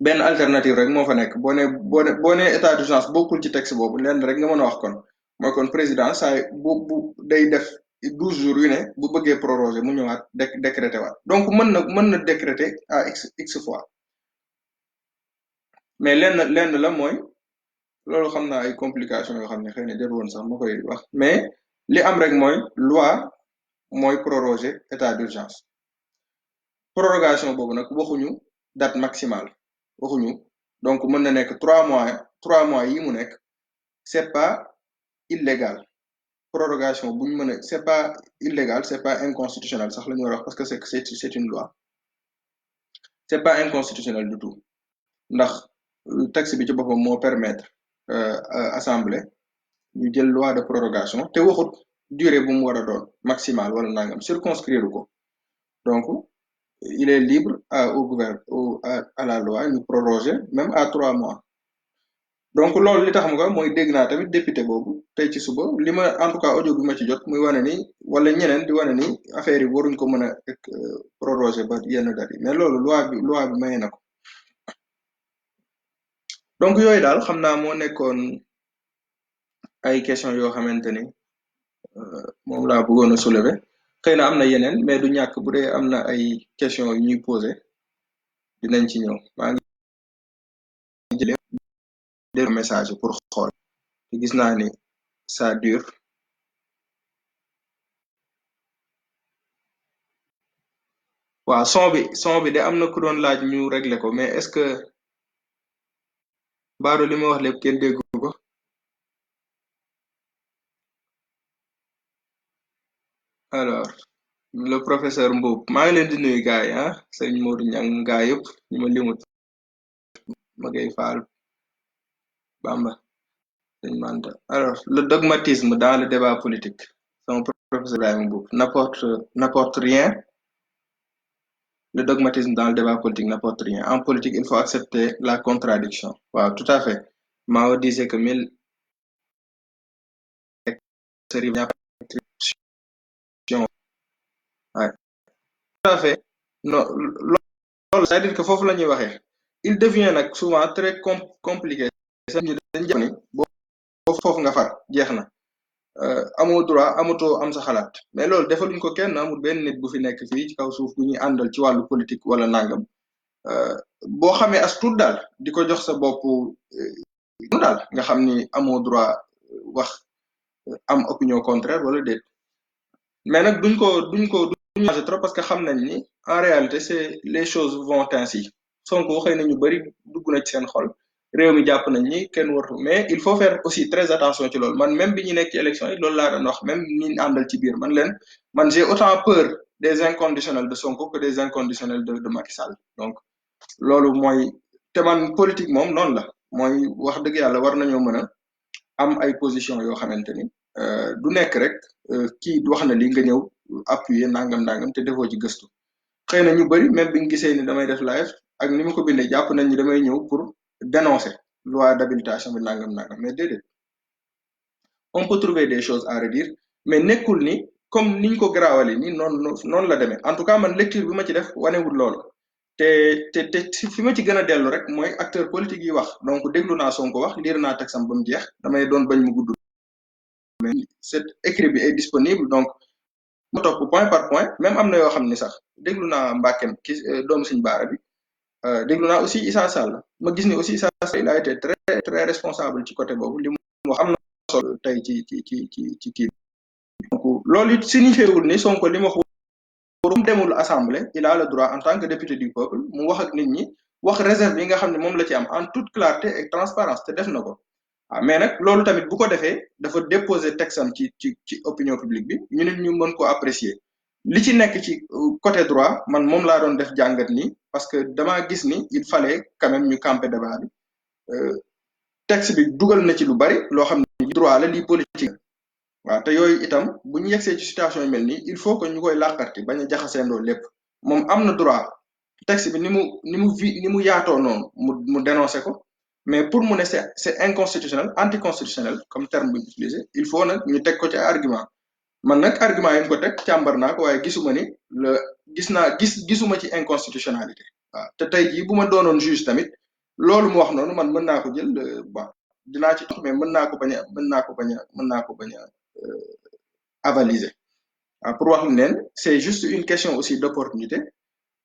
benn alternative rek moo fa nekk boo ne état d'urgence bokkul ci texte boobu lenn rek nga mën a wax kon mooy kon président saa bu day def 12 jours yu ne bu bëggee proroger mu ñëwaat décréter waat donc mën na décréter à x fois mais lenn la mooy loolu xam naa ay complications yoo xam ne xëy na jarul woon sax ma koy wax mais li am rek mooy loi mooy proroger état d'urgence prorogation boobu nag waxuñu date maximale waxuñu donc mën na nekk 3 mois yi mu nekk c'est pas illégal prorogation buñ mën a c'est pas illégal c'est pas inconstitutionnel sax la ñu war a wax parce que c'est une loi c'est pas inconstitutionnel du tout ndax texte bi ci boppam moo permettre assemblée ñu jël loi de prorogation te waxut durée bu mu war a doon maximale wala nangam circonscrire ko donc il est libre au gouvernement à la loi ñu proroger même à 3 mois donc loolu li tax mu ko mooy dégg naa tamit député boobu tey ci suba li ma en tout cas audio bi ma ci jot muy wane ni wala ñeneen di wane ni affaire yi waruñ ko mën a proroger ba yenn date yi mais loolu loi bi maye na ko donc yooyu daal xam naa moo nekkoon ay question yoo xamante ni moom laa bëggoon a soulever xëy na am na yeneen mais du ñàkk bu dee am na ay question yu ñuy poser dinañ ci ñëw maa ngi jëlee message pour xool te gis naa ni ça dure waaw son bi de am na ku doon laaj ñu régler ko mais est-ce que Badou li ma wax lépp kenn déggu ko. Alors le professeur Mboup maa ngi leen di nuyu gars yi ah sëñ Modou Niang gaa yëpp ñu ma limut ma koy faal Bamba sëñ Manta. Alors le dogmatisme dans le débat politique sama professeur Ibrahima Mboup n'apporte rien. Le dogmatisme dans le débat politique n'apporte rien. En politique, il faut accepter la contradiction. Waaw, tout à fait. Mao disait que mille ouais, tout à fait. Non, loolu c'est-à-dire que foofu la ñuy waxee. Il devient nag souvent très compliqué. Sax ñu dañ jàpp ni boo foofu nga far jeex na. Amoo droit amatoo am sa xalaat mais loolu defaluñ ko kenn amul benn nit bu fi nekk fii ci kaw suuf bu ñuy àndal ci wàllu politique wala nangam. Boo xamee as tuut daal di ko jox sa bopp daal nga xam ni amoo droit wax am opinion contraire wala déet mais nag duñ changer trop parce que xam nañ ni en réalité c'est les choses vont ainsi Sonko xëy na ñu bari dugg na ci seen xol réew mi jàpp nañ ni kenn wartu mais il faut faire aussi très attention ci loolu man même bi ñu nekk ci élection yi loolu laa doon wax même ñi àndal ci biir man j'ai autant peur des inconditionnels de Sonko que des inconditionnels de Macky Sall donc loolu mooy te man politique moom noonu la mooy wax dëgg yàlla war nañoo mën a am ay position yoo xamante ni du nekk rek kii wax na li nga ñëw appuyer nangam te defoo ci gëstu xëy na ñu bari même bi ñu gisee ni damay def live ak ni ma ko bindee jàpp nañ ni damay ñëw pour dénoncer loi d'habilitation bi nangam mais déedéet on peut trouver des choses à redire mais nekkul ni comme niñ ko garaawale ni noonu la demee en tout cas man lecture bi ma ci def wanewul loolu te fi ma ci gën a dellu rek mooy acteur politique yi wax donc déglu naa Sonko wax liir naa texam ba mu jeex damay doon bañ mu gudd mais cet écrit bi est disponible donc ma topp point par point même am na yoo xam ni sax déglu naa Mbàkkem ki doomu Sëñ Baara bi déglu naa aussi Issa Sall ma gis ni aussi Issa Sall il a été très responsable ci côté boobu li mu wax am na solo tey ci kii donc loolu it signifié wul ni Sonko li mu wax mu demul assemblée il a le droit en tant que député du peuple mu wax ak nit ñi wax réserve yi nga xam ne moom la ci am en toute clarté et transparence te def na ko mais nag loolu tamit bu ko defee dafa déposer texte am ci opinion publique bi ñu nit ñu mën ko apprécier li ci nekk ci côté droit man moom laa doon def jàngat nii parce que damaa gis ni il fallait quand même ñu camper débat bi texte bi dugal na ci lu bari loo xam ne droit la lii politique waaw te yooyu itam bu ñu yegsee ci situation yu mel nii il faut que ñu koy làqarti bañ a jaxaseendoo lépp moom am na droit texte bi ni mu yaatoo noonu mu dénoncer ko mais pour mu ne c'est inconstitutionnel anticonstitutionnel comme terme bu ñu utilisé il faut nag ñu teg ko ci argument man nag argument yi mu ko teg càmbar naa ko waaye gisuma ni gisuma ci inconstitutionnalité waaw te tey jii bu ma doonoon juge tamit loolu mu wax noonu man mën naa ko jël bon dinaa ci tox mais mën naa ko bañ a avaliser pour wax leen c'est juste une question aussi d'opportunité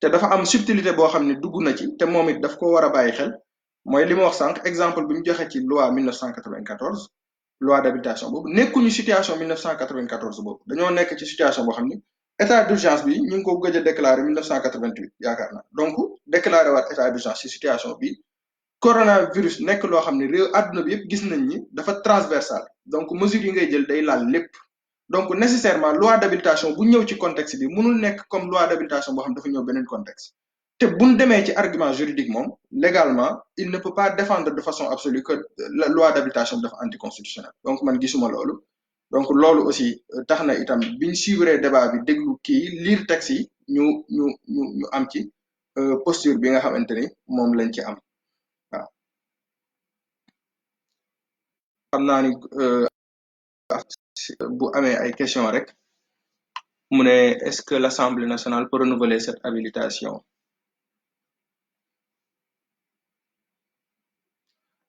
te dafa am subtilité boo xam ne dugg na ci te moom it daf ko war a bàyyi xel mooy li ma wax sànq exemple bi mu joxe ci loi 1994 loi d'habilitation boobu nekkuñu situation 1994 boobu dañoo nekk ci situation boo xam ni état d'urgence bi ñu ngi ko gëj a déclaré 1988 yaakaar naa donc déclaré waat état d'urgence ci situation bi coronavirus nekk loo xam ne réew àdduna bi yëpp gis nañ ni dafa transversal donc mesures yi ngay jël day laal lépp donc nécessairement loi d'habilitation bu ñëw ci contexte bi mënul nekk comme loi d'habilitation boo xam dafa ñëw beneen contexte te buñ demee ci argument juridique moom légalement il ne peut pas défendre de façon absolue que la loi d'habilitation dafa anticonstitutionnelle donc man gisuma loolu donc loolu aussi tax na itam biñ suivre débat bi déglu kii lire texte yi ñu am ci posture bi nga xamante ni moom lañ ci am waaw xam naa ni bu amee ay question rek mu ne est-ce que l'Assemblée nationale peut renouveler cette habilitation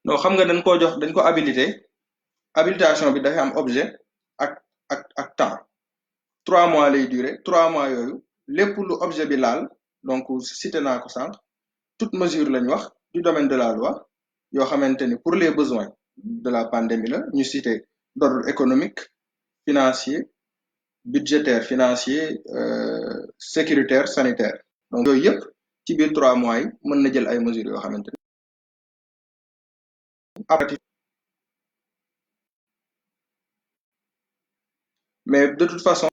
non xam nga dañ ko habilité habilitation bi dafay am objet ak temps 3 mois lay durer 3 mois yooyu lépp lu objet bi laal donc cité naa ko sànq toute mesure lañ wax du domaine de la loi yoo xamante ni pour les besoins de la pandémie la ñu cité d'ordre économique financier budgétaire financier sécuritaire sanitaire donc yooyu yëpp ci biir 3 mois yi mën na jël ay mesures yoo xamante ne après mais de toute façon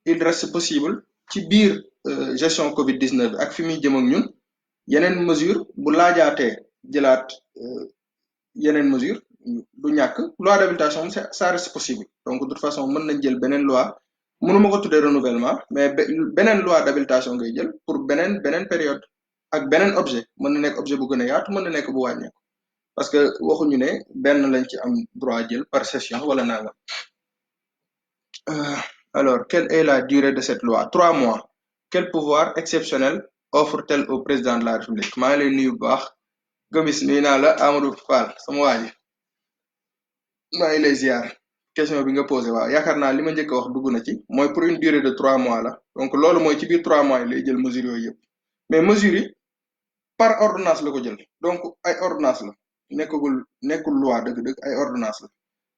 il reste possible ci biir gestion Covid 19 ak fi muy jëm ak ñun yeneen mesure bu laajaatee jëlaat yeneen mesure du ñàkk loi d'habilitation ça reste possible donc de toute façon mën nañ jël beneen loi mënuma ko tuddee renouvellement mais beneen loi d'habilitation ngay jël pour beneen période ak beneen objet mën na nekk objet bu gën a yaatu mën na nekk bu wàññeeku parce que waxuñu ne benn lañ ci am droit jël par session wala nangam alors quelle est la durée de cette loi 3 mois quel pouvoir exceptionnel offre-t-elle au président de la République maa ngi lay nuyu bu baax Gomis nuyu naa la Amadou Fall sama waa ji maa ngi lay ziar question bi nga posé waaw yaakaar naa li ma njëkk a wax dugg na ci mooy pour une durée de 3 mois la donc loolu mooy ci biir 3 mois yi lay jël mesures yooyu yëpp mais mesures yi par ordonnance la ko jël donc ay ordonnance la nekkul loi dëgg-dëgg ay ordonnance la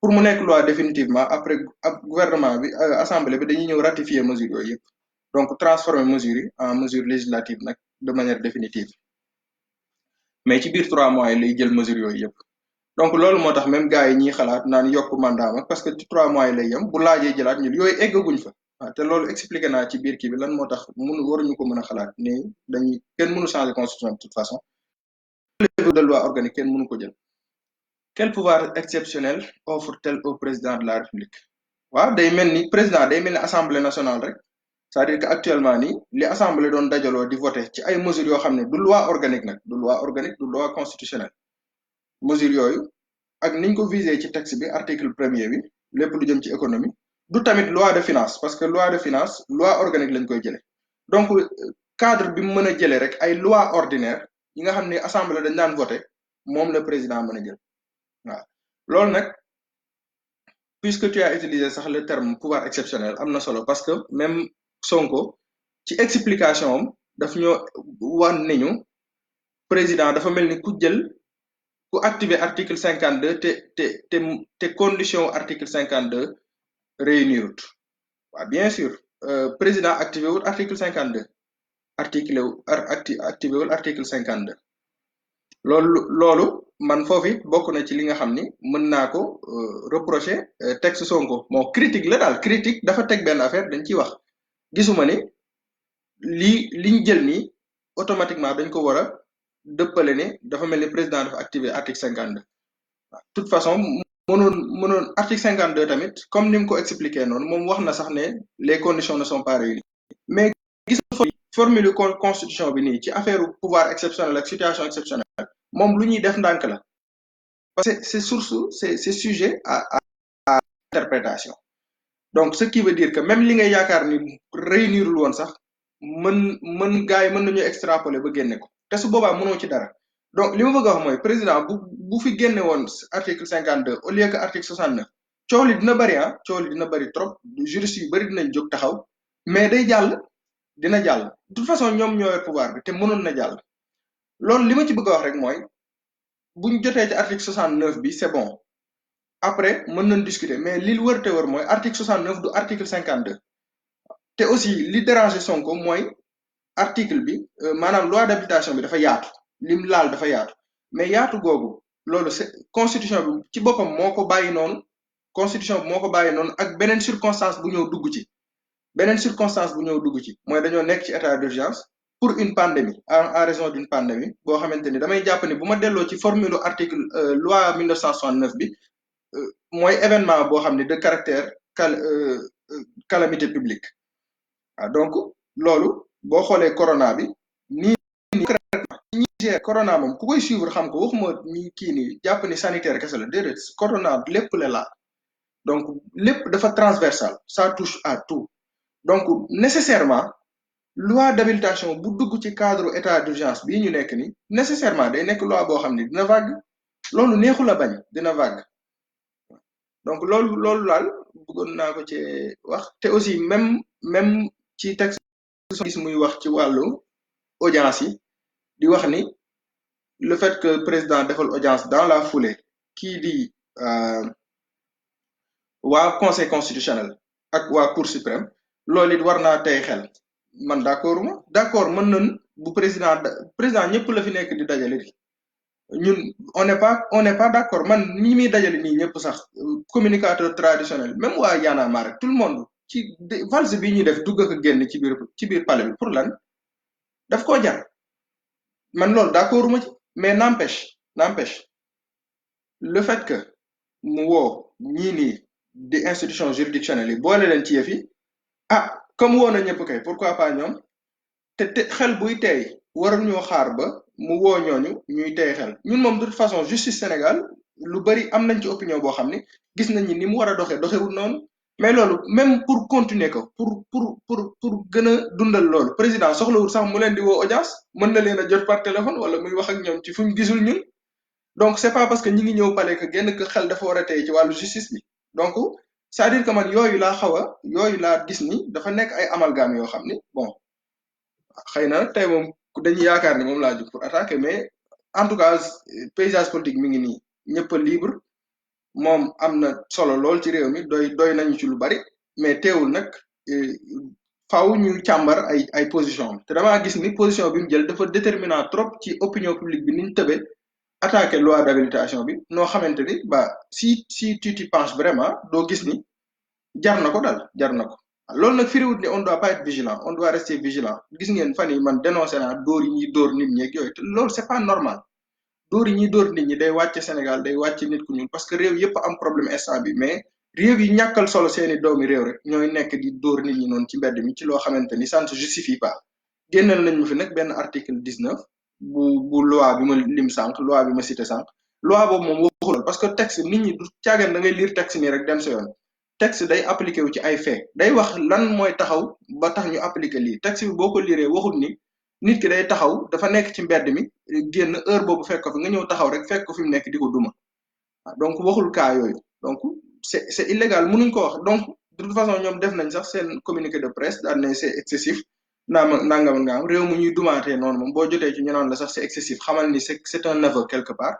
pour mu nekk loi définitivement après ab gouvernement bi assemblée bi dañuy ñëw ratifier mesures yooyu yëpp donc transformer mesures yi en mesures législatives nag de manière définitive mais ci biir 3 mois yi lay jël mesures yooyu yëpp donc loolu moo tax même gars yi ñiy xalaat naan yokk mandat ma parce que ci 3 mois yi lay yem bu laajee jëlaat ñu yooyu eggaguñ fa waaw te loolu expliqué naa ci biir kii bi lan moo tax waruñu ko mën a xalaat ni dañuy kenn mënu changer constitution de toute façon de loi organique kenn mënu ko jël quel pouvoir exceptionnel offre-t-elle au président de la République waaw day mel ni président day mel ni assemblée nationale rek c'est-à-dire que actuellement nii li assemblée doon dajaloo di voter ci ay mesures yoo xam ne du loi organique nag du loi organique du loi constitutionnelle mesures yooyu ak niñ ko visé ci texte bi article 1er bi lépp lu jëm ci économie du tamit loi de finance parce que loi de finance loi organique lañ koy jëlee donc cadre bi mu mën a jëlee rek ay loi ordinaire yi nga xam ne assemblée dañ daan voter moom le président mën a jël waaw loolu nag puisque tu as utilisé sax le terme pouvoir exceptionnel am na solo parce que même Sonko ci explication am daf ñoo wan ni ñu président dafa mel ni ku jël ku activer article 52 te condition article 52 réunirut waaw bien sûr président activé wul article 52 activé wul article 52 loolu man foofu bokk na ci li nga xam ni mën naa ko reprocher texte Sonko bon critique la daal critique dafa teg benn affaire dañ ciy wax gisuma ni liñ jël nii automatiquement dañ ko war a dëppale ne dafa mel ni président dafa activer article 52 toute façon mënoon article 52 tamit comme ni mu ko expliqué noonu moom wax na sax ne les conditions ne sont pas réunies mais gis nga formule constitution bi nii ci affaire pouvoir exceptionnel ak situation exceptionnelle moom lu ñuy def ndànk la parce que c'est sujet à interprétation donc ce qui veut dire que même li ngay yaakaar ni réunirul woon sax gars yi mën nañu extrapoler ba génne ko te su boobaa mënoo ci dara donc li ma bëgg a wax mooy président bu fi génne woon article 52 au lieu que article 69 coow li dina bëri dina bëri trop juristes yu bëri dinañ jóg taxaw mais day jàll dina jàll de toute façon ñoom ñoo yor pouvoir bi te mënoon na jàll loolu li ma ci bëgg a wax rek mooy buñ jotee ci article 69 bi c'est bon après mën nañ discuter mais li wër te wër mooy article 69 du article 52 te aussi li déranger Sonko mooy article bi maanaam loi d'habilitation bi dafa yaatu lim laal dafa yaatu mais yaatu googu loolu c'est constitution bi ci boppam moo ko bàyyi noonu constitution bi moo ko bàyyi noonu ak beneen circonstance bu ñëw dugg ci mooy dañoo nekk ci état d'urgence pour une pandémie en raison d'une pandémie boo xamante ni damay jàpp ni bu ma delloo ci formule article loi 1969 bi mooy événement boo xam ne de caractère calamité publique donc loolu boo xoolee corona bi nii ñi gère corona moom ku koy suivre xam ko waxuma ñi kii ni jàpp ni sanitaire kese la déedéet corona lépp la laal donc lépp dafa transversal ça touche à tout donc nécessairement loi d'habilitation bu dugg ci cadre état d'urgence bii ñu nekk ni nécessairement day nekk loi boo xam ne dina vague loolu neexul a bañ dina vague donc loolu laal bëggoon naa ko ci wax te aussi même ci texte gis muy wax ci wàllu audience yi di wax ni le fait que président defal audience dans la foulée kii di waa conseil constitutionnel ak waa cour suprême loolu it war naa tey xel man d'accord ma d'accord mën nañ bu président ñëpp la fi nekk di dajale di ñun on n'est pas d'accord man ñi muy dajale nii ñëpp sax communicateur traditionnel même waa Y'en a marre tout le monde ci valse bi ñuy def dugg ak a génn ci biir palais bi pour lan daf koo jar man loolu d'accord ma ci mais n'empêche le fait que mu woo ñii nii di institution juridictionnelle yi boole leen ci yëf yi ah comme woo na ñëpp kay pourquoi pas ñoom te xel buy teey waruñoo xaar ba mu woo ñooñu ñuy teey xel ñun moom de toute façon justice Sénégal lu bari am nañ ci opinion boo xam ne gis nañ ni mu war a doxewul noonu mais loolu même pour continuer ko pour gën a dundal loolu président soxlawul sax mu leen di woo audience mën na leen a jot par téléphone wala muy wax ak ñoom ci fuñ gisul ñun donc c'est pas parce que ñi ngi ñëw palais que genn que xel dafa war a tey ci wàllu justice bi donc c'est-à-dire que man yooyu laa gis ni dafa nekk ay amalgame yoo xam ni bon xëy na tey moom dañuy yaakaar ni moom laa jóg pour attaquer mais en tout cas paysage politique mi ngi nii ñëpp a libre moom am na solo lool ci réew mi doy nañu ci lu bari mais teewul nag faaw ñu càmbar ay position te damaa gis ni position bi mu jël dafa déterminant trop ci opinion publique bi niñ tëbe attaquer loi d'habilitation bi noo xamante ni si tu t'y penches vraiment doo gis ni jar na ko daal jar na ko loolu nag firiwut ni on doit pas être vigilant on doit rester vigilant gis ngeen fan yi man dénoncé naa dóor yi ñuy dóor nit ñi ak yooyu te loolu c'est pas normal dóor yi ñuy dóor nit ñi day wàcce Sénégal day wàcce nit ku ñuul parce que réew yépp am problème instant bi mais réew yi ñàkkal solo seeni doomi réew rek ñooy nekk di dóor nit ñi noonu ci mbedd mi ci loo xamante ni ça ne se justifie pas génnal nañ ma fi nag benn article 19 bu loi bi ma lim sànq loi bi ma cité sànq loi boobu moom waxul parce que texte nit ñi du caagan da ngay lire texte nii rek dem sa yoon texte day appliqué wu ci ay fait day wax lan mooy taxaw ba tax ñu appliqué lii texte bi boo ko liree waxul ni nit ki day taxaw dafa nekk ci mbedd mi génn heure boobu fekk ko fi nga ñëw taxaw rek fekk ko fi mu nekk di ko duma donc waxul cas yooyu donc c'est illégal mënuñ ko wax donc de toute façon ñoom def nañ sax seen communiqué de presse daal ne c'est excessif nangam réew mu ñuy dumaatee noonu moom boo jotee ci ñu naan la sax c'est excessif xamal ni c'est un aveu quelque part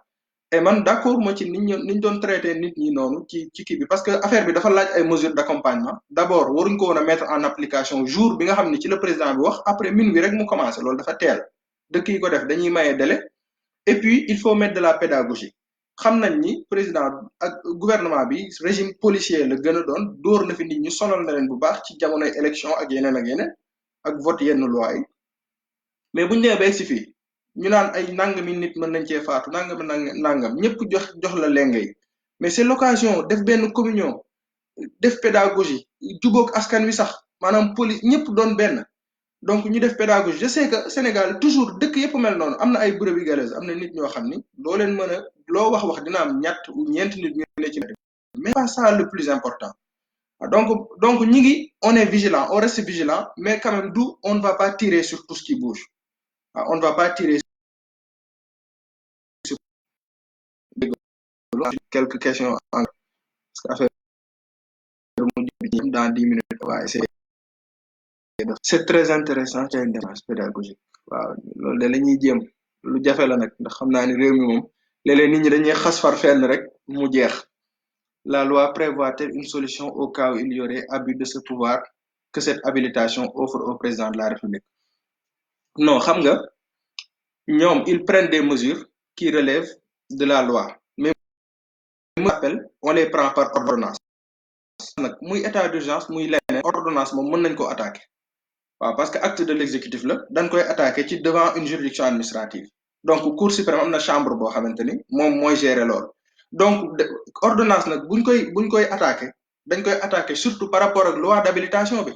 et man d'accord ma ci niñ doon traité nit ñi noonu ci kii bi parce que affaire bi dafa laaj ay mesures d'accompagnement d'abord waruñ ko woon a mettre en application jour bi nga xam ne ci le président bi wax après minuit rek mu commencé loolu dafa teel dëkk yi ko def dañuy maye délai et puis il faut mettre de la pédagogie xam nañ ni président ak gouvernement bi régime policier la gën a doon dóor na fi nit ñi sonal na leen bu baax ci jamonoy élection ak yeneen ak vote yenn loi yi mais buñ nee ba si fii ñu naan ay nangami nit mën nañ cee faatu nangam ñëpp jox la lenge yi mais c'est l'occasion def benn communion def pédagogie jubóog askan wi sax maanaam police ñëpp doon benn donc ñu def pédagogie je sais que Sénégal toujours dëkk yëpp mel noonu am na ay brebis galeuses am na nit ñoo xam ni loo leen mën a loo wax dina am ñeent nit ñu ne ci mais pas ça le plus important donc ñi ngi on est vigilant on reste vigilant mais quand même d'où on ne va pas tirer sur tout ce qui bouge on ne va pas tirer sur quelques questions parce que affaire dans 10 minutes waaye c'est très intéressant ci une démarche pédagogique waaw loolu de la ñuy jéem lu jafe la nag ndax xam naa ni réew mi moom léeg-léeg nit ñi dañuy xas far fenn rek mu jeex la loi prévoit-elle une solution au cas où il y aurait abus de ce pouvoir que cette habilitation offre au président de la République non xam nga ñoom ils prennent des mesures qui relèvent de la loi mais on les prend par ordonnance nag muy état d'urgence muy leneen ordonnance moom mën nañ ko attaquer waaw parce que acte de l'exécutif la dañ koy attaquer ci devant une juridiction administrative donc cour suprême am na chambre boo xamante ni moom mooy gérer loolu donc ordonnance nag buñ koy attaquer dañ koy attaquer surtout par rapport ak loi d'habilitation bi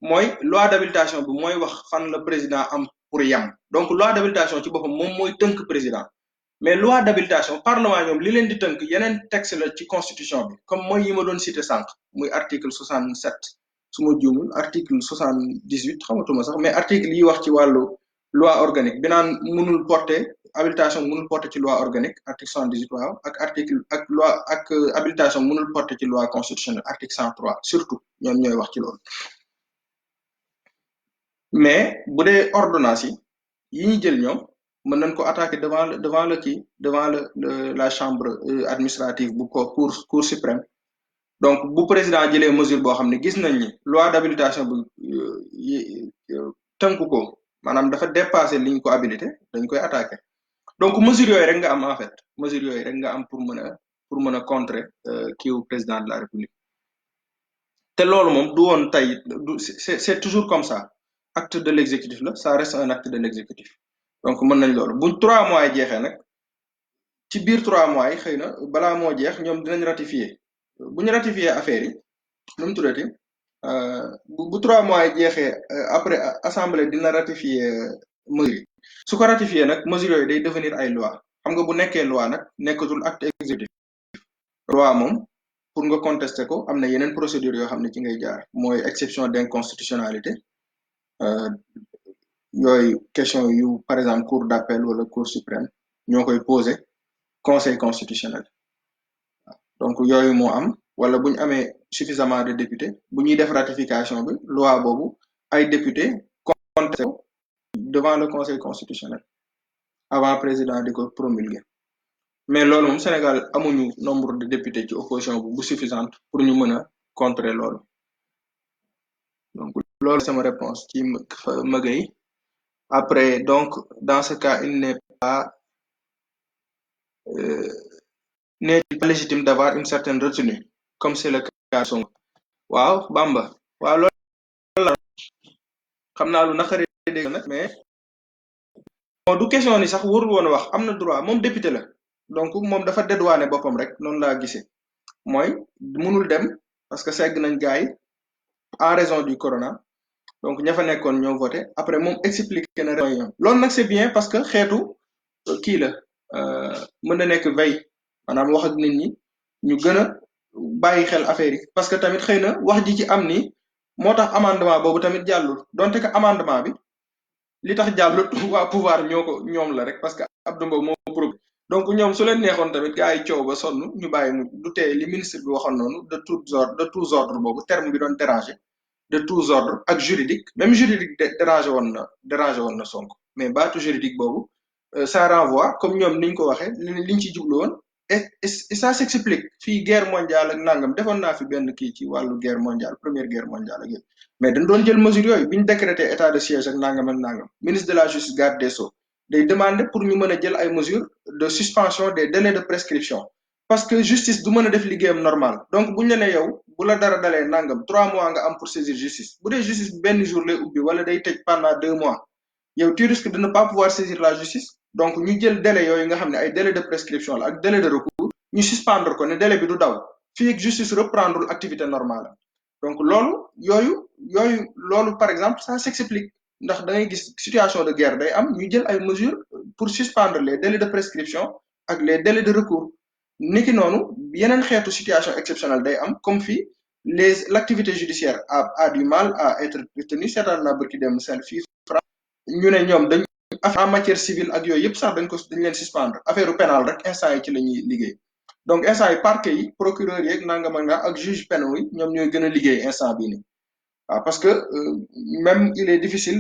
mooy loi d'habilitation bi mooy wax fan la président am pour yam donc loi d'habilitation ci boppam moom mooy tënk président mais loi d'habilitation parlement ñoom li leen di tënk yeneen texte la ci constitution bi comme mooy yi ma doon cité sànq muy article 67 su ma juumul article 78 xamatuma sax mais article yi wax ci wàllu loi organique bi naan mënul porter habilitation mënul porter ci loi organique article 78 waaw ak article ak habilitation mënul porter ci loi constitutionnelle article 103 surtout ñoom ñooy wax ci loolu mais bu dee ordonnance yi ñu jël ñoom mën nañ ko attaquer devant la chambre administrative bu ko cour suprême donc bu président jëlee mesure boo xam ne gis nañ ni loi d'habilitation bu tënku ko maanaam dafa dépassé liñ ko habilité dañ koy attaqué donc mesure yooyu rek nga am en fait mesure yooyu rek nga am pour mën a contrer kiiwu président de la république te loolu moom du woon tey du c'est toujours comme ça acte de l'exécutif la ça reste un acte de l'exécutif donc mën nañ loolu bu 3 mois yi jeexee nag ci biir 3 mois yi xëy na balaa moo jeex ñoom dinañ ratifier bu ñu ratifier affaire yi nu mu tuddati bu 3 mois yi jeexee après assemblée dina ratifier mesure yi su ko ratifier nag mesure yooyu day devenir ay loi xam nga bu nekkee loi nag nekkatul acte exécutif loi moom pour nga contester ko am na yeneen procédure yoo xam ne ci ngay jaar mooy exception d'inconstitutionnalité yooyu question yu par exemple cour d'appel wala cour suprême ñoo koy poser conseil constitutionnel donc yooyu moo am wala bu ñu amee suffisamment de députés bu ñuy def ratification bi loi boobu ay députés contesté ko devant le conseil constitutionnel avant président di ko promulguer mais loolu moom Sénégal amuñu nombre de députés ci opposition bu suffisante pour ñu mën a contrer loolu donc loolu sama réponse ci Magueye après donc dans ce cas il n'est pas légitime d'avoir une certaine retenue comme c'est le cas de Sonko waaw Bamba waaw loolu la xam naa lu naqari dégg nag mais bon du question ni sax warul woon wax am na droit moom député la donc moom dafa dédouané boppam rek noonu laa gisee mooy mënul dem parce que segg nañ gars yi en raison du corona donc ña fa nekkoon ñoo voté après moom expliqué na raison loolu nag c'est bien parce que xeetu kii la mën na nekk veille maanaam wax ak nit ñi ñu gën a bàyyi xel affaire yi parce que tamit xëy na wax ji ci am ni moo tax amendement boobu tamit jàllul donte que amendement bi li tax jàllut waa pouvoir ñoom la rek parce que Abdou Mbow moo proposé donc ñoom su leen neexoon tamit gars yi coow ba sonn ñu bàyyi mu du tee li ministre bi waxoon noonu de tous ordres boobu terme bi doon déranger de tous ordres ak juridique même juridique dérangé woon na Sonko mais baatu juridique boobu ça renvoie comme ñoom niñ ko waxee liñ ci jublu woon et ça s'explique fii guerre mondiale ak nangam defoon naa fi benn kii ci wàllu guerre mondiale première guerre mondiale ak yëpp mais dañ doon jël mesure yooyu bi ñu décrété état de siège ak nangam ministre de la justice garde des sceaux day demander pour ñu mën a jël ay mesures de suspension des délais de prescription parce que justice du mën a def liggéeyam normal donc buñ la ne yow bu la dara dalee nangam 3 mois nga am pour saisir justice bu dee justice benn jour lay ubbi wala day tëj pendant 2 mois yow tu risques de ne pas pouvoir saisir la justice donc ñu jël délai yooyu nga xam ne ay délai de prescription la ak délai de recours ñu suspendre ko ne délai bi du daw fii ak justice reprendre activité normale donc loolu par exemple ça s'explique ndax da ngay gis situation de guerre day am ñu jël ay mesures pour suspendre les délais de prescription ak les délais de recours niki noonu yeneen xeetu situation exceptionnelle day am comme fii l'activité judiciaire a du mal à être retenue seetaan naa bërki dem seen fii France ñu ne ñoom dañ en matière civile ak yooyu yëpp sax dañ leen suspendre affaire pénal rek instant yi ci la ñuy liggéey donc instant yi parquet yi procureur yeeg nangam ak juge pénal yi ñoom ñooy gën a liggéey instant bii nii waaw parce que même il est difficile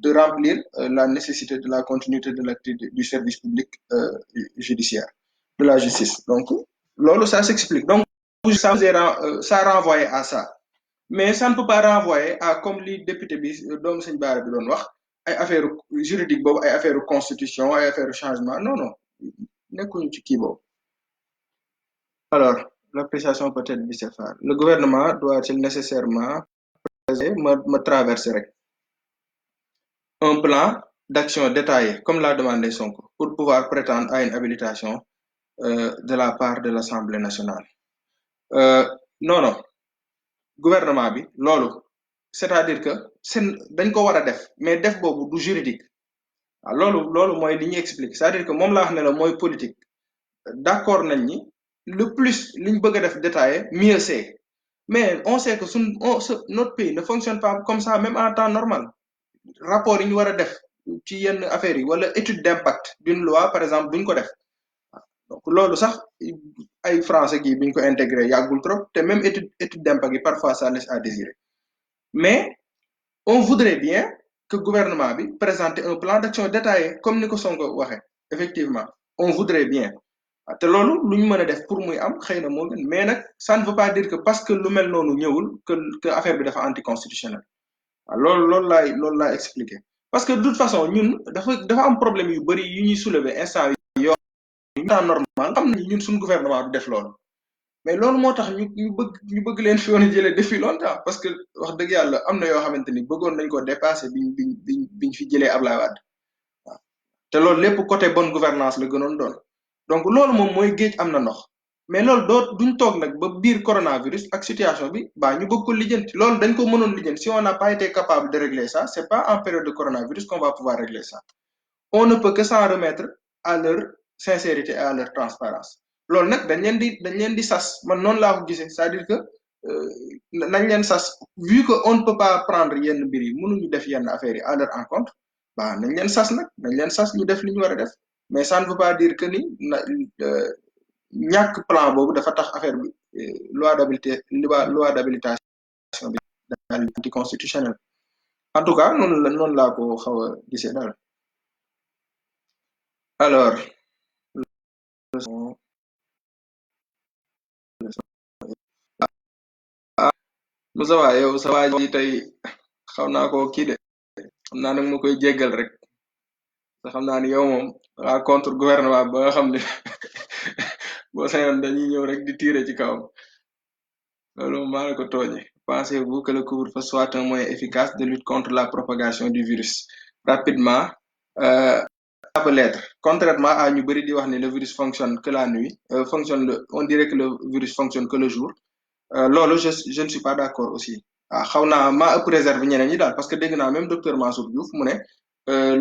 de remplir la nécessité de la continuité de l'activité du service public judiciaire de la justice donc loolu ça s'explique donc ça renvoie à ça mais ça ne peut pas renvoyer à comme li député bi doomu sëñ Bara bi doon wax ay affaire juridique boobu ay affaire constitution ay affaire changement non nekkuñu ci kii boobu alors l'appréciation peut-être bicéphale le gouvernement doit-il nécessairement me traverser rek un plan d'action détaillé comme l'a demandé Sonko pour pouvoir prétendre à une habilitation de la part de l'Assemblée nationale non gouvernement bi loolu c'est-à-dire que dañ ko war a def mais def boobu du juridique waaw loolu mooy li ñuy explique c'est-à-dire que moom laa wax ne la mooy politique d'accord nañ ni le plus liñ bëgg a def détaillé mieux c'est mais on sait que notre pays ne fonctionne pas comme ça même en temps normal rapport yi ñu war a def ci yenn affaires yi wala étude d'impact d'une loi par exemple duñ ko def donc loolu sax ay français gi biñ ko intégré yàggul trop te même étude d'impact yi parfois ça laisse à désirer mais on voudrait bien que gouvernement bi présente un plan d'action détaillé comme ni ko Sonko waxee effectivement on voudrait bien te loolu lu ñu mën a def pour muy am xëy na moo gën mais nag ça ne veut pas dire que parce que lu mel noonu ñëwul que affaire bi dafa anticonstitutionnel waaw loolu laay expliquer parce que de toute façon ñun dafa am problème yu bëri yu ñuy soulever instant yi yoo temps normal xam nañu ñun suñu gouvernement du def loolu mais loolu moo tax ñu bëgg leen fi woon a jëlee depuis longtemps parce que wax dëgg yàlla am na yoo xamante ni bëggoon nañ ko dépasser biñ fi jëlee Ablaye Wade waaw te loolu lépp côté bonne gouvernance la gënoon doon donc loolu moom mooy géej am na ndox mais loolu duñ toog nag ba biir coronavirus ak situation bi ñu bëgg ko lijjanti loolu dañ ko mënoon lijjanti si on n'a pas été capable de régler ça c'est pas en période de coronavirus qu'on va pouvoir régler ça on ne peut que s'en remettre à leur sincérité et à leur transparence loolu nag dañ leen di sas man noonu laa ko gisee c'est-à-dire que nañ leen sas vu que on ne peut pas prendre yenn mbir yi mënuñu def yenn affaires yi à leur encontre nañ leen sas nag nañ leen sas ñu def li ñu war a def mais ça ne veut pas dire que ni ñàkk plan boobu dafa tax affaire bi loi d'habilitation bi daal anticonstitutionnel en tout cas noonu laa ko xaw a gisee daal alors Moussa waa yow sa waa ji tey xaw naa ko kii de xam naa nag ma koy jéggal rek te xam naa ni yow moom waa contre gouvernement ba nga xam ne boo sañoon dañuy ñëw rek di tirer ci kawam loolu moom maa la ko tooñe pensez-vous que le couvre-feu soit un moyen efficace de lutte contre la propagation du virus rapidement ça peut l'être contrairement à ñu bëri di wax ni le virus fonctionne que la nuit on dirait que le virus fonctionne que le jour loolu je ne suis pas d'accord aussi xaw naa maa ëpp réserve ñeneen ñi daal parce que dégg naa même docteur Mansour Diouf mu ne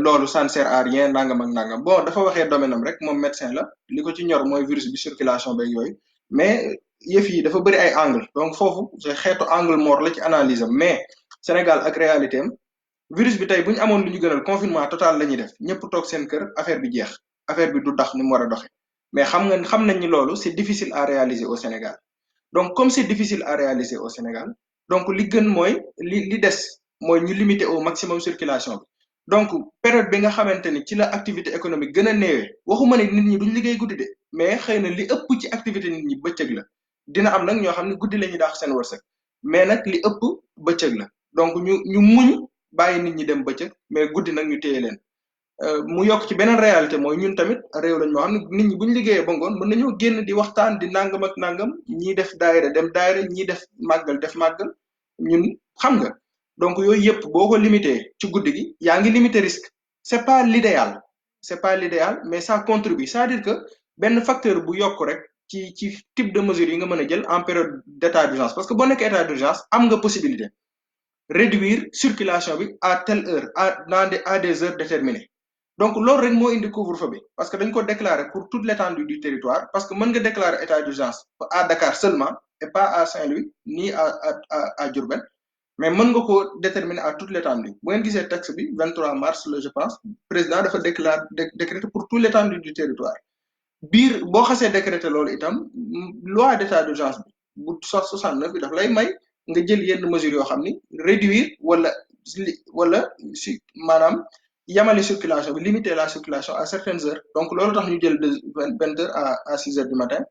loolu ça ne sert à rien nangam ak nangam bon dafa waxee domaine am rek moom médecin la li ko ci ñor mooy virus bi circulation beeg yooyu mais yëf yi dafa bëri ay angle donc foofu xeetu angle mort la ci analyse am mais Sénégal ak réalité am virus bi tey bu ñu amoon lu ñu gënal confinement total la ñuy def ñëpp toog seen kër affaire bi jeex affaire bi du tax ni mu war a doxe mais xam nañ ni loolu c'est difficile à réaliser au Sénégal donc comme c'est difficile à réaliser au Sénégal donc li gën mooy li des mooy ñu limiter au maximum circulation bi donc période bi nga xamante ni ci la activité économique gën a néewee waxuma ne nit ñi duñ liggéey guddi de mais xëy na li ëpp ci activité nit ñi bëccëg la dina am nag ñoo xam ne guddi la ñuy daax seen wërsëg mais nag li ëpp bëccëg la donc ñu muñ bàyyi nit ñi dem bëccëg mais guddi nag ñu téye leen mu yokk ci beneen réalité mooy ñun tamit réew lañ moo xam ne nit ñi bu ñu liggéeyee ba ngoon mën nañoo génn di waxtaan di nangam ak nangam ñii def daayira dem daayira ñii def màggal ñun xam nga donc yooyu yëpp boo ko limité ci guddi gi yaa ngi limité risque c'est pas l'idéal mais ça contribue c'est-à-dire que benn facteur bu yokk rek ci type de mesure yi nga mën a jël en période d'état d'urgence parce que boo nekk état d'urgence am nga possibilité réduire circulation bi à telle heure à des heures déterminées donc loolu rek moo indi couvre-feu bi parce que dañ ko déclarer pour toute l'étendue du territoire parce que mën nga déclarer état d'urgence à Dakar seulement et pas à Saint-Louis ni à Diourbel mais mën nga ko déterminer à toute l'étendue bu ngeen gisee texte bi 23 mars la je pense président dafa décréter pour toute l'étendue du territoire biir boo xasee décréter loolu itam loi d'état d'urgence bi bu 69 bi daf lay may nga jël yenn mesures yoo xam ni réduire wala si maanaam yamale circulation bi limiter la circulation à certaines heures donc loolu tax ñu jël de 20 heures à 6 heures du matin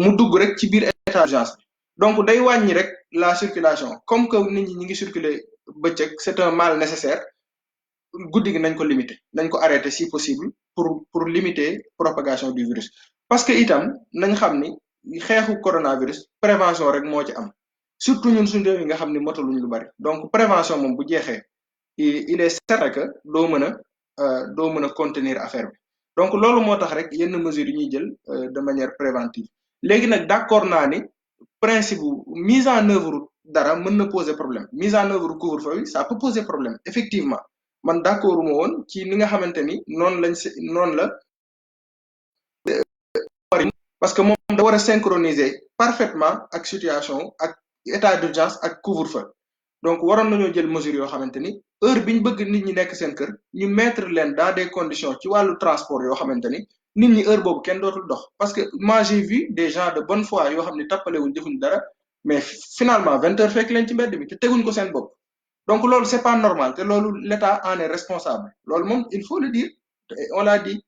mu dugg rek ci biir état d'urgence bi donc day wàññi rek la circulation comme que nit ñi ngi circuler bëccëg c'est un mal nécessaire guddi gi nañ ko limiter nañ ko arrêter si possible pour limiter propagation du virus parce que itam nañ xam ni xeexu coronavirus prévention rek moo ci am surtout ñun suñu réew yi nga xam ni motaluñ lu bari donc prévention moom bu jeexee il est certain que doo mën a contenir affaire bi donc loolu moo tax rek yenn mesures yi ñuy jël de manière préventive léegi nag d'accord naa ni principe mise en œuvre dara mën na poser problème mise en œuvre couvre-feu bi ça peut poser problème effectivement man d'accord uma woon ci ni nga xamante ni noonu la parce que moom da war a synchroniser parfaitement ak situation ak état d'urgence ak couvre-feu donc waroon nañoo jël mesures yoo xamante ni heure bi ñu bëgg nit ñi nekk seen kër ñu mettre leen dans des conditions ci wàllu transport yoo xamante ni nit ñi heure boobu kenn dootul dox parce que moi j'ai vu des gens de bonne foi yoo xam ne tappalewuñ defuñ dara mais finalement 20 heures fekk leen ci mbedd mi te teguñ ko seen bopp donc loolu c'est pas normal te loolu l'État en est responsable loolu moom il faut le dire on l'a dit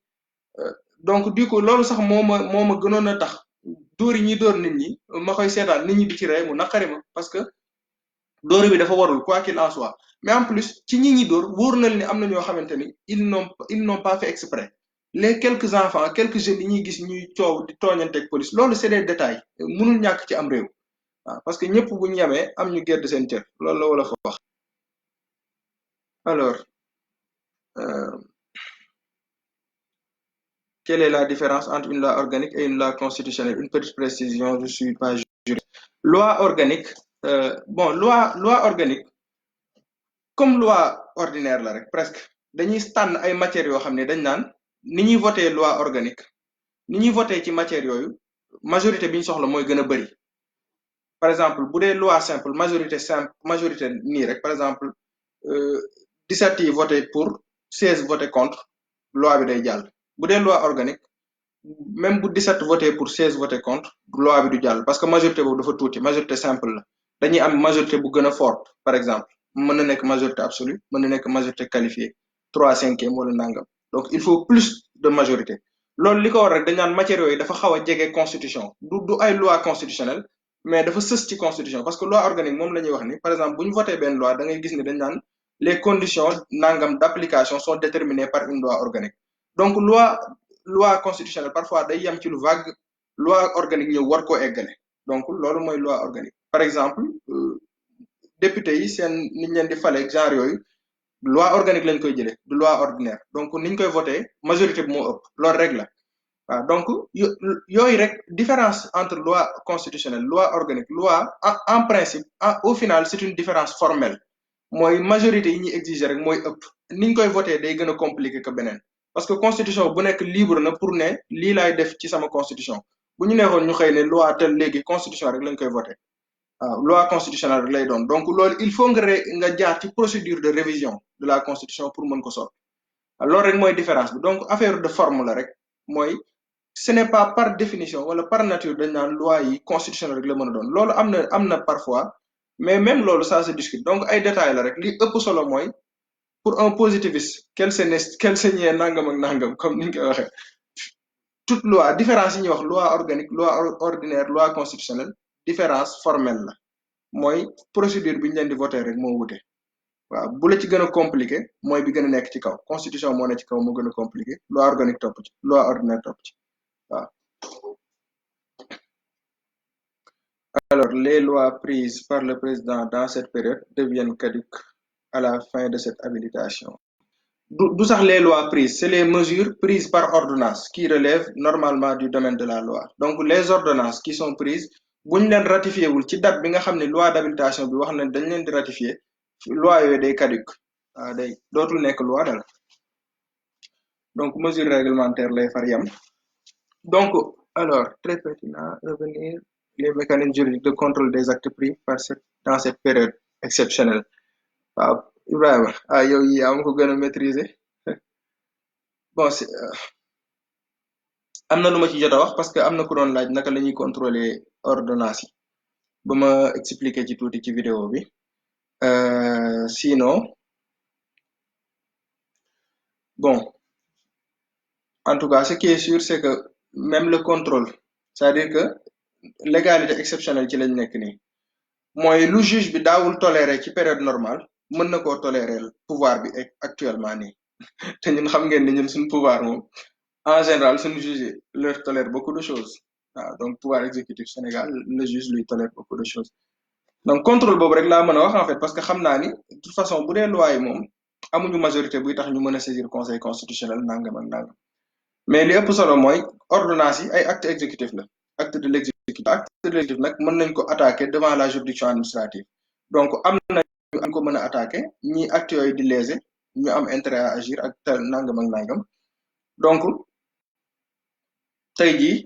donc du coup loolu sax moo ma gënoon a tax dóor yi ñuy dóor nit ñi ma koy seetaan nit ñi di ci rey mu naqari ma parce que dóor bi dafa warul quoi qu'il en soit mais en plus ci ñi ñi dóor wóor na ni am na ñoo xamante ni ils n'ont pas fait exprès les quelques enfants quelques jeunes yi ñuy gis ñuy coow di tooñanteeg police loolu c'est des détails mënul ñàkk ci am réew waaw parce que ñëpp bu ñu yemee am ñu gedd seen cër loolu la wala fa wax alors euh, quelle est la différence entre une loi organique et une loi constitutionnelle? Une petite précision, je suis pas juriste. Loi organique, bon, loi organique, comme loi ordinaire la rek presque dañuy tànn ay matières yoo xam ne dañ naan ni ñuy voté loi organique ni ñuy voté ci matières yooyu majorité bi ñu soxla mooy gën a bëri par exemple bu dee loi simple majorité nii rek par exemple 17 yi voté pour 16 voté contre loi bi day jàll bu dee loi organique même bu 17 voté pour 16 voté contre loi bi du jàll parce que majorité boobu dafa tuuti majorité simple la dañuy am majorité bu gën a forte par exemple mën na nekk majorité absolue mën na nekk majorité qualifiée 3/5 wala nangam donc il faut plus de majorité loolu li ko war rek dañ naan matière yooyu dafa xaw a jege constitution du ay loi constitutionnelle mais dafa sës ci constitution parce que loi organique moom la ñuy wax ni par exemple bu ñu voté benn loi da ngay gis ni dañ naan les conditions nangam d'application sont déterminées par une loi organique donc loi constitutionnelle parfois day yam ci lu vague loi organique ñëw war koo eggale donc loolu mooy loi organique par exemple député yi seen niñ leen di fale genre yooyu loi organique lañ koy jëlee du loi ordinaire donc niñ koy voté majorité bi moo ëpp loolu rek la waaw donc yooyu rek différence entre loi constitutionnelle loi organique loi en principe au final c'est une différence formelle mooy majorité yi ñuy exiger rek mooy ëpp niñ koy voté day gën a compliqué que beneen parce que constitution bu nekk libre na pour ne lii laay def ci sama constitution bu ñu neexoon ñu xëy ne loi tel léegi constitution rek lañ koy voté waaw loi constitutionnelle rek lay doon donc loolu il faut nga jaar ci procédure de révision de la constitution pour mën ko soppi loolu rek mooy différence bi donc affaire de forme la rek mooy ce n'est pas par définition wala par nature dañ naan loi yi constitutionnelle rek la mën a doon loolu am na parfois mais même loolu ça se discute donc ay détails la rek li ëpp solo mooy pour un positiviste quel se nie nangam ak nangam comme ni ñu koy waxee toute loi différence yi ñuy wax loi organique loi ordinaire loi constitutionnelle différence formelle la mooy procédure bi ñu leen di voter rek moo wute waaw bu la ci gën a compliqué mooy bi gën a nekk ci kaw constitution moo ne ci kaw moo gën a compliqué loi organique topp ci loi ordinaire topp ci waaw alors les lois prises par le président dans cette période deviennent caduques à la fin de cette habilitation du sax les lois prises c'est les mesures prises par ordonnance qui relèvent normalement du domaine de la loi donc les ordonnances qui sont prises buñ leen ratifié wul ci date bi nga xam ne loi d'habilitation bi wax na dañ leen di ratifié loi yooyu day caduc waaw day dootul nekk loi dal donc mesure réglementaire lay far yam donc alors très pertinent revenir les mécanismes juridiques de contrôle des actes pris dans cette période exceptionnelle waaw Ibrahima yow yi am ko gën a maîtriser bon am na lu ma ci jot a wax parce que am na ku doon laaj naka la ñuy contrôler ordonnance yi ba ma expliquer ci tuuti ci vidéo bi sinon bon en tout cas ce qui est sûr c'est que même le contrôle c'est-à-dire que légalité exceptionnelle ci lañ nekk nii mooy lu juge bi daawul tolérer ci période normale mën na koo tolérer pouvoir bi actuellement nii te ñun xam ngeen ni ñun suñu pouvoir moom en général suñu juge leur tolère beaucoup de choses waaw donc pouvoir exécutif Sénégal le juge lui tolère beaucoup de choses donc contrôle boobu rek laa mën a wax en fait parce que xam naa ni de toute façon bu dee loi yi moom amuñu majorité buy tax ñu mën a saisir conseil constitutionnel nangam ak nangam mais li ëpp solo mooy ordonnance yi ay acte exécutif la acte de l'exécutif acte de l'exécutif nag mën nañ ko attaquer devant la juridiction administrative donc am na ñu ko mën a attaquer ñi acte yooyu di léser ñu am intérêt à agir ak tel nangam ak nangam donc tey jii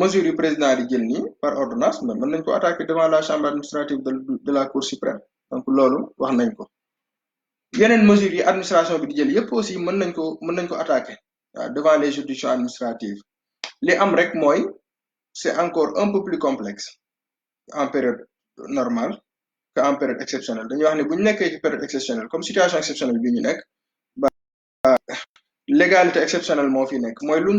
mesure yu président di jël nii par ordonnance mais mën nañ ko attaquer devant la chambre administrative de la cour suprême donc loolu wax nañ ko yeneen mesures yi administration bi di jël yépp aussi mën nañ ko attaquer devant les juridictions administratives li am rek mooy c'est encore un peu plus complexe en période normale que en période exceptionnelle dañuy wax ne bu ñu nekkee ci période exceptionnelle comme situation exceptionnelle bi ñu nekk ba légalité exceptionnelle moo fi nekk mooy luñ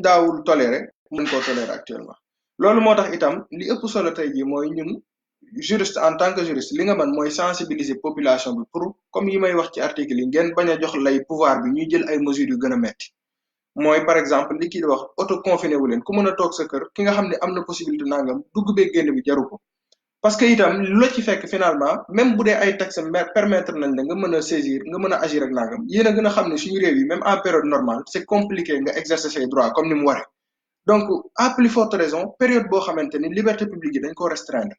daawul toléré mën koo toléré actuellement loolu moo tax itam li ëpp solo tey jii mooy ñun juriste en tant que juriste li nga mën mooy sensibiliser population bi pour comme yi may wax ci article yi ngeen bañ a jox lay pouvoir bi ñuy jël ay mesures yu gën a metti mooy par exemple li kii di wax auto confiné wu leen ku mën a toog sa kër ki nga xam ne am na possibilité nangam dugg bee génn bi jaru ko parce que itam lu la ci fekk finalement même bu dee ay taxes permettre nañ la nga mën a saisir nga mën a agir ak nangam yéen a gën a xam ne suñu réew yi même en période normale c'est compliqué nga exercer ses droits comme ni mu waree donc à plus forte raison période boo xamante ni liberté publique yi dañ ko restreindre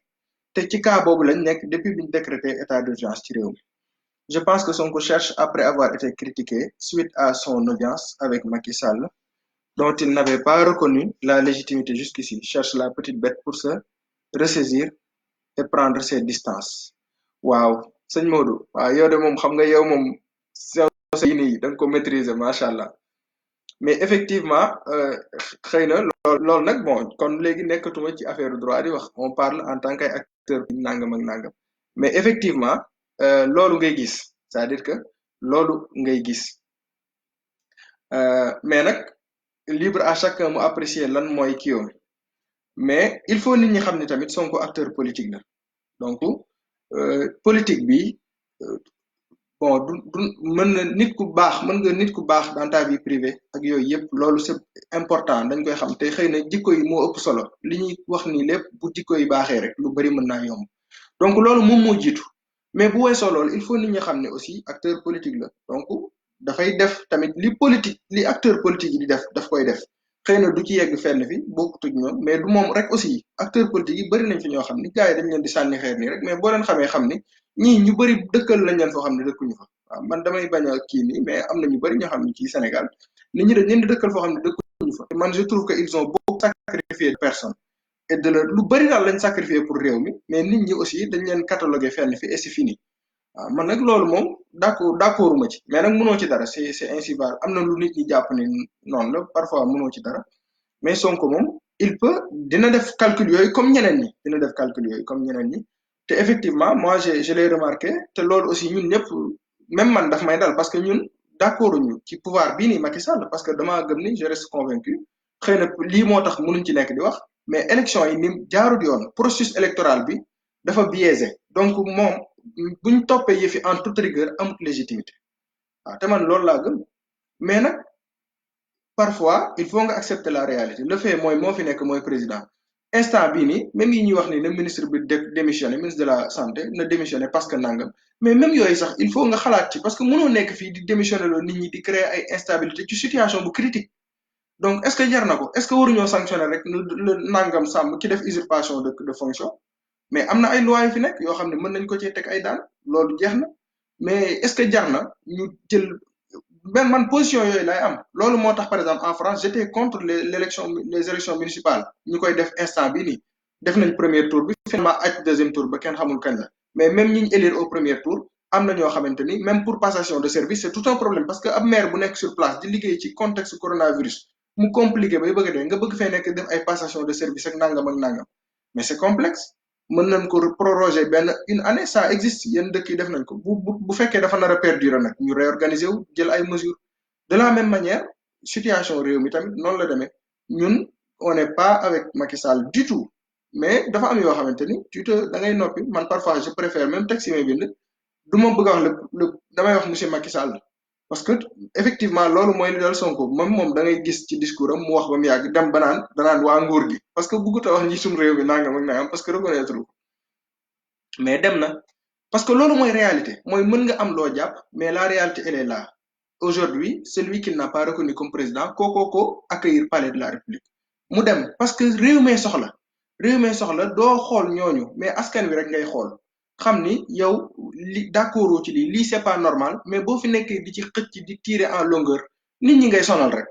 te ci cas boobu lañ nekk depuis biñ décrété état d'urgence ci réew mi je pense que Sonko cherche après avoir été critiqué suite à son audience avec Macky Sall dont il n'avait pas reconnu la légitimité jusqu'ici cherche la petite bête pour se ressaisir et prendre ses distances waaw sëñ Modou waaw yow de moom xam nga yow moom yi nii da nga ko maîtriser macha allah mais effectivement xëy na loolu nag bon kon léegi nekkatuma ci affaire droit di wax on parle en tant qu'acteur nangam ak nangam mais effectivement loolu ngay gis c'est-à-dire que loolu ngay gis mais nag libre à chacun mu apprécier lan mooy kiyoom mais il faut nit ñi xam ni tamit Sonko acteur politique la donc politique bi bon du mën na nit ku baax mën nga nit ku baax dans ta vie privée ak yooyu yëpp loolu c'est important dañ koy xam te xëy na jikko yi moo ëpp solo li ñuy wax ni lépp bu jikko yi baaxee rek lu bari mën naa yomb donc loolu moom moo jiitu mais bu weesoo loolu il faut nit ñi xam ne aussi acteur politique la donc dafay def tamit li politique li acteur politique yi di def daf koy def xëy na du ci yegg fenn fi bokkutuñ ñoom mais du moom rek aussi acteur politique yi bari nañ fi ñoo xam ni gars yi dañ leen di sànni xeer nii rek mais boo leen xamee xam ni ñii ñu bari dëkkal lañ leen foo xam ne dëkkuñu fa waaw man damay bañ a kii nii mais am na ñu bari ñoo xam ne ci Sénégal nit ñi dañ leen di dëkkal foo xam ne dëkkuñu fa man je trouve que ils ont beaucoup sacrifié de personnes et de leur lu bari daal lañ sacrifié pour réew mi mais nit ñi aussi dañ leen catalogué fenn fi et c'est fini waaw man nag loolu moom d'accorduma ci mais nag mënoo ci dara c'est ainsi va am na lu nit ñi jàpp ne noonu la parfois mënoo ci dara mais Sonko moom il peut dina def calcul yooyu comme ñeneen ñi dina def calcul yooyu comme ñeneen ñi te effectivement moi je l'ai remarqué te loolu aussi ñun ñëpp même man daf may dal parce que ñun d'accorduñu ci pouvoir bii nii Macky Sall parce que damaa gëm ni je reste convaincu xëy na lii moo tax mënuñ ci nekk di wax mais élection yi ni jaarut yoon processus électoral bi dafa biaisé donc moom buñ toppee yëfi en toute rigueur amut légitimité waaw te man loolu laa gëm mais nag parfois il faut nga accepter la réalité le fait mooy moo fi nekk mooy président instant bii nii même yi ñuy wax ni na ministre bi démissionné ministre de la santé na démissionné parce que nangam mais même yooyu sax il faut nga xalaat ci parce que mënoo nekk fii di démissionné loo nit ñi di créer ay instabilité ci situation bu critique donc est-ce que jar na ko est-ce que waruñoo sanctionné rek le nangam sàmm ki def usurpation de fonction mais am na ay lois yu fi nekk yoo xam ne mën nañ ko cee teg ay daan loolu jeex na mais est-ce que jar na ñu jël ben man position yooyu lay am loolu moo tax par exemple en France j'étais contre les élections municipales ñu koy def instant bi nii def nañ premier tour bi finalement aj deuxième tour ba kenn xamul kañ la mais même ñi ñu élire au premier tour am na ñoo xamante ni même pour passation de service c'est tout un problème parce que ab maire bu nekk sur place di liggéey ci contexte coronavirus mu compliqué bay bëgg a dee nga bëgg fee nekk def ay passation de service ak nangam mais c'est complexe mën nañ ko proroger benn une année ça existe yenn dëkk yi def nañ ko bu fekkee dafa nar a perdurer nag ñu réorganiser wu jël ay mesures de la même manière situation réew mi tamit noonu la demee ñun on n'est pas avec Macky Sall du tout mais dafa am yoo xamante ni da ngay noppi man parfois je préfère même texte yi may bind du ma bëgg a wax le damay wax monsieur Macky Sall parce que effectivement loolu mooy li dal Sonko moom da ngay gis ci discours am mu wax ba mu yàgg dem danaan waa nguur gi parce que bëggut a wax njiitum réew mi nangam ak nangam parce que reconnaître mais dem na parce que loolu mooy réalité mooy mën nga am loo jàpp mais la réalité elle est là aujourd'hui celui qu'il n'a pas reconnu comme président ko accueillir palais de la République mu dem parce que réew mee soxla doo xool ñooñu mais askan wi rek ngay xool xam ni yow li d'accord ci lii c'est pas normal mais boo fi nekkee di ci xëcc di tirer en longueur nit ñi ngay sonal rek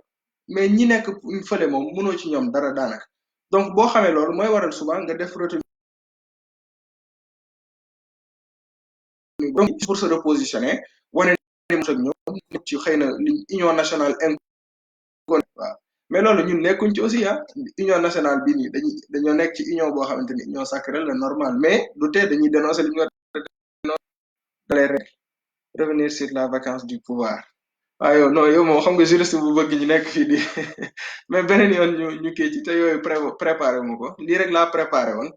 mais ñi nekk fële moom mënoo ci ñoom dara daanaka donc boo xamee loolu mooy waral souvent nga def retenue donc pour se repositionner wane ni ak ñoom ci xëy na union nationale waaw mais loolu ñun nekkuñ ci aussi union nationale bii nii dañoo nekk ci union boo xamante ni union sacrée la normal mais du tee dañuy dénoncer li ñu war a revenir sur la vacance du pouvoir waaw yow non yow moom xam nga juriste bu bëgg ñu nekk fii di mais beneen yoon ñu kii ci te yooyu préparé mu ko lii rek laa préparé woon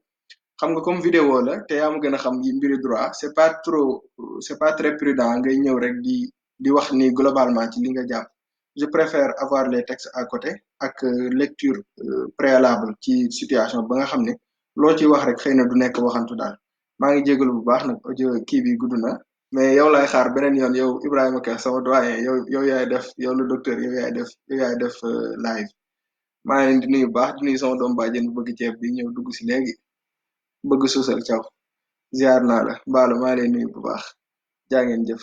xam nga comme vidéo la te yaa ma gën a xam yi mbiri droit c'est pas très prudent ngay ñëw rek di wax ni globalement ci li nga jàpp je préfère avoir les textes à côté ak lecture préalable ci situation ba nga xam ne loo ciy wax rek xëy na du nekk waxantu daal maa ngi jégalu bu baax nag audio kii bi gudd na mais yow lay xaar beneen yoon yow Ibrahima Ka sama doyen yow yaay def yow le docteur yow yaay def live maa ngi leen di nuyu bu baax di nuyu sama doom bàjjen bu bëgg ceeb bi ñëw dugg si léegi bëgg suusal caw ziar naa la baalu maa lay nuyu bu baax jaa ngeen jëf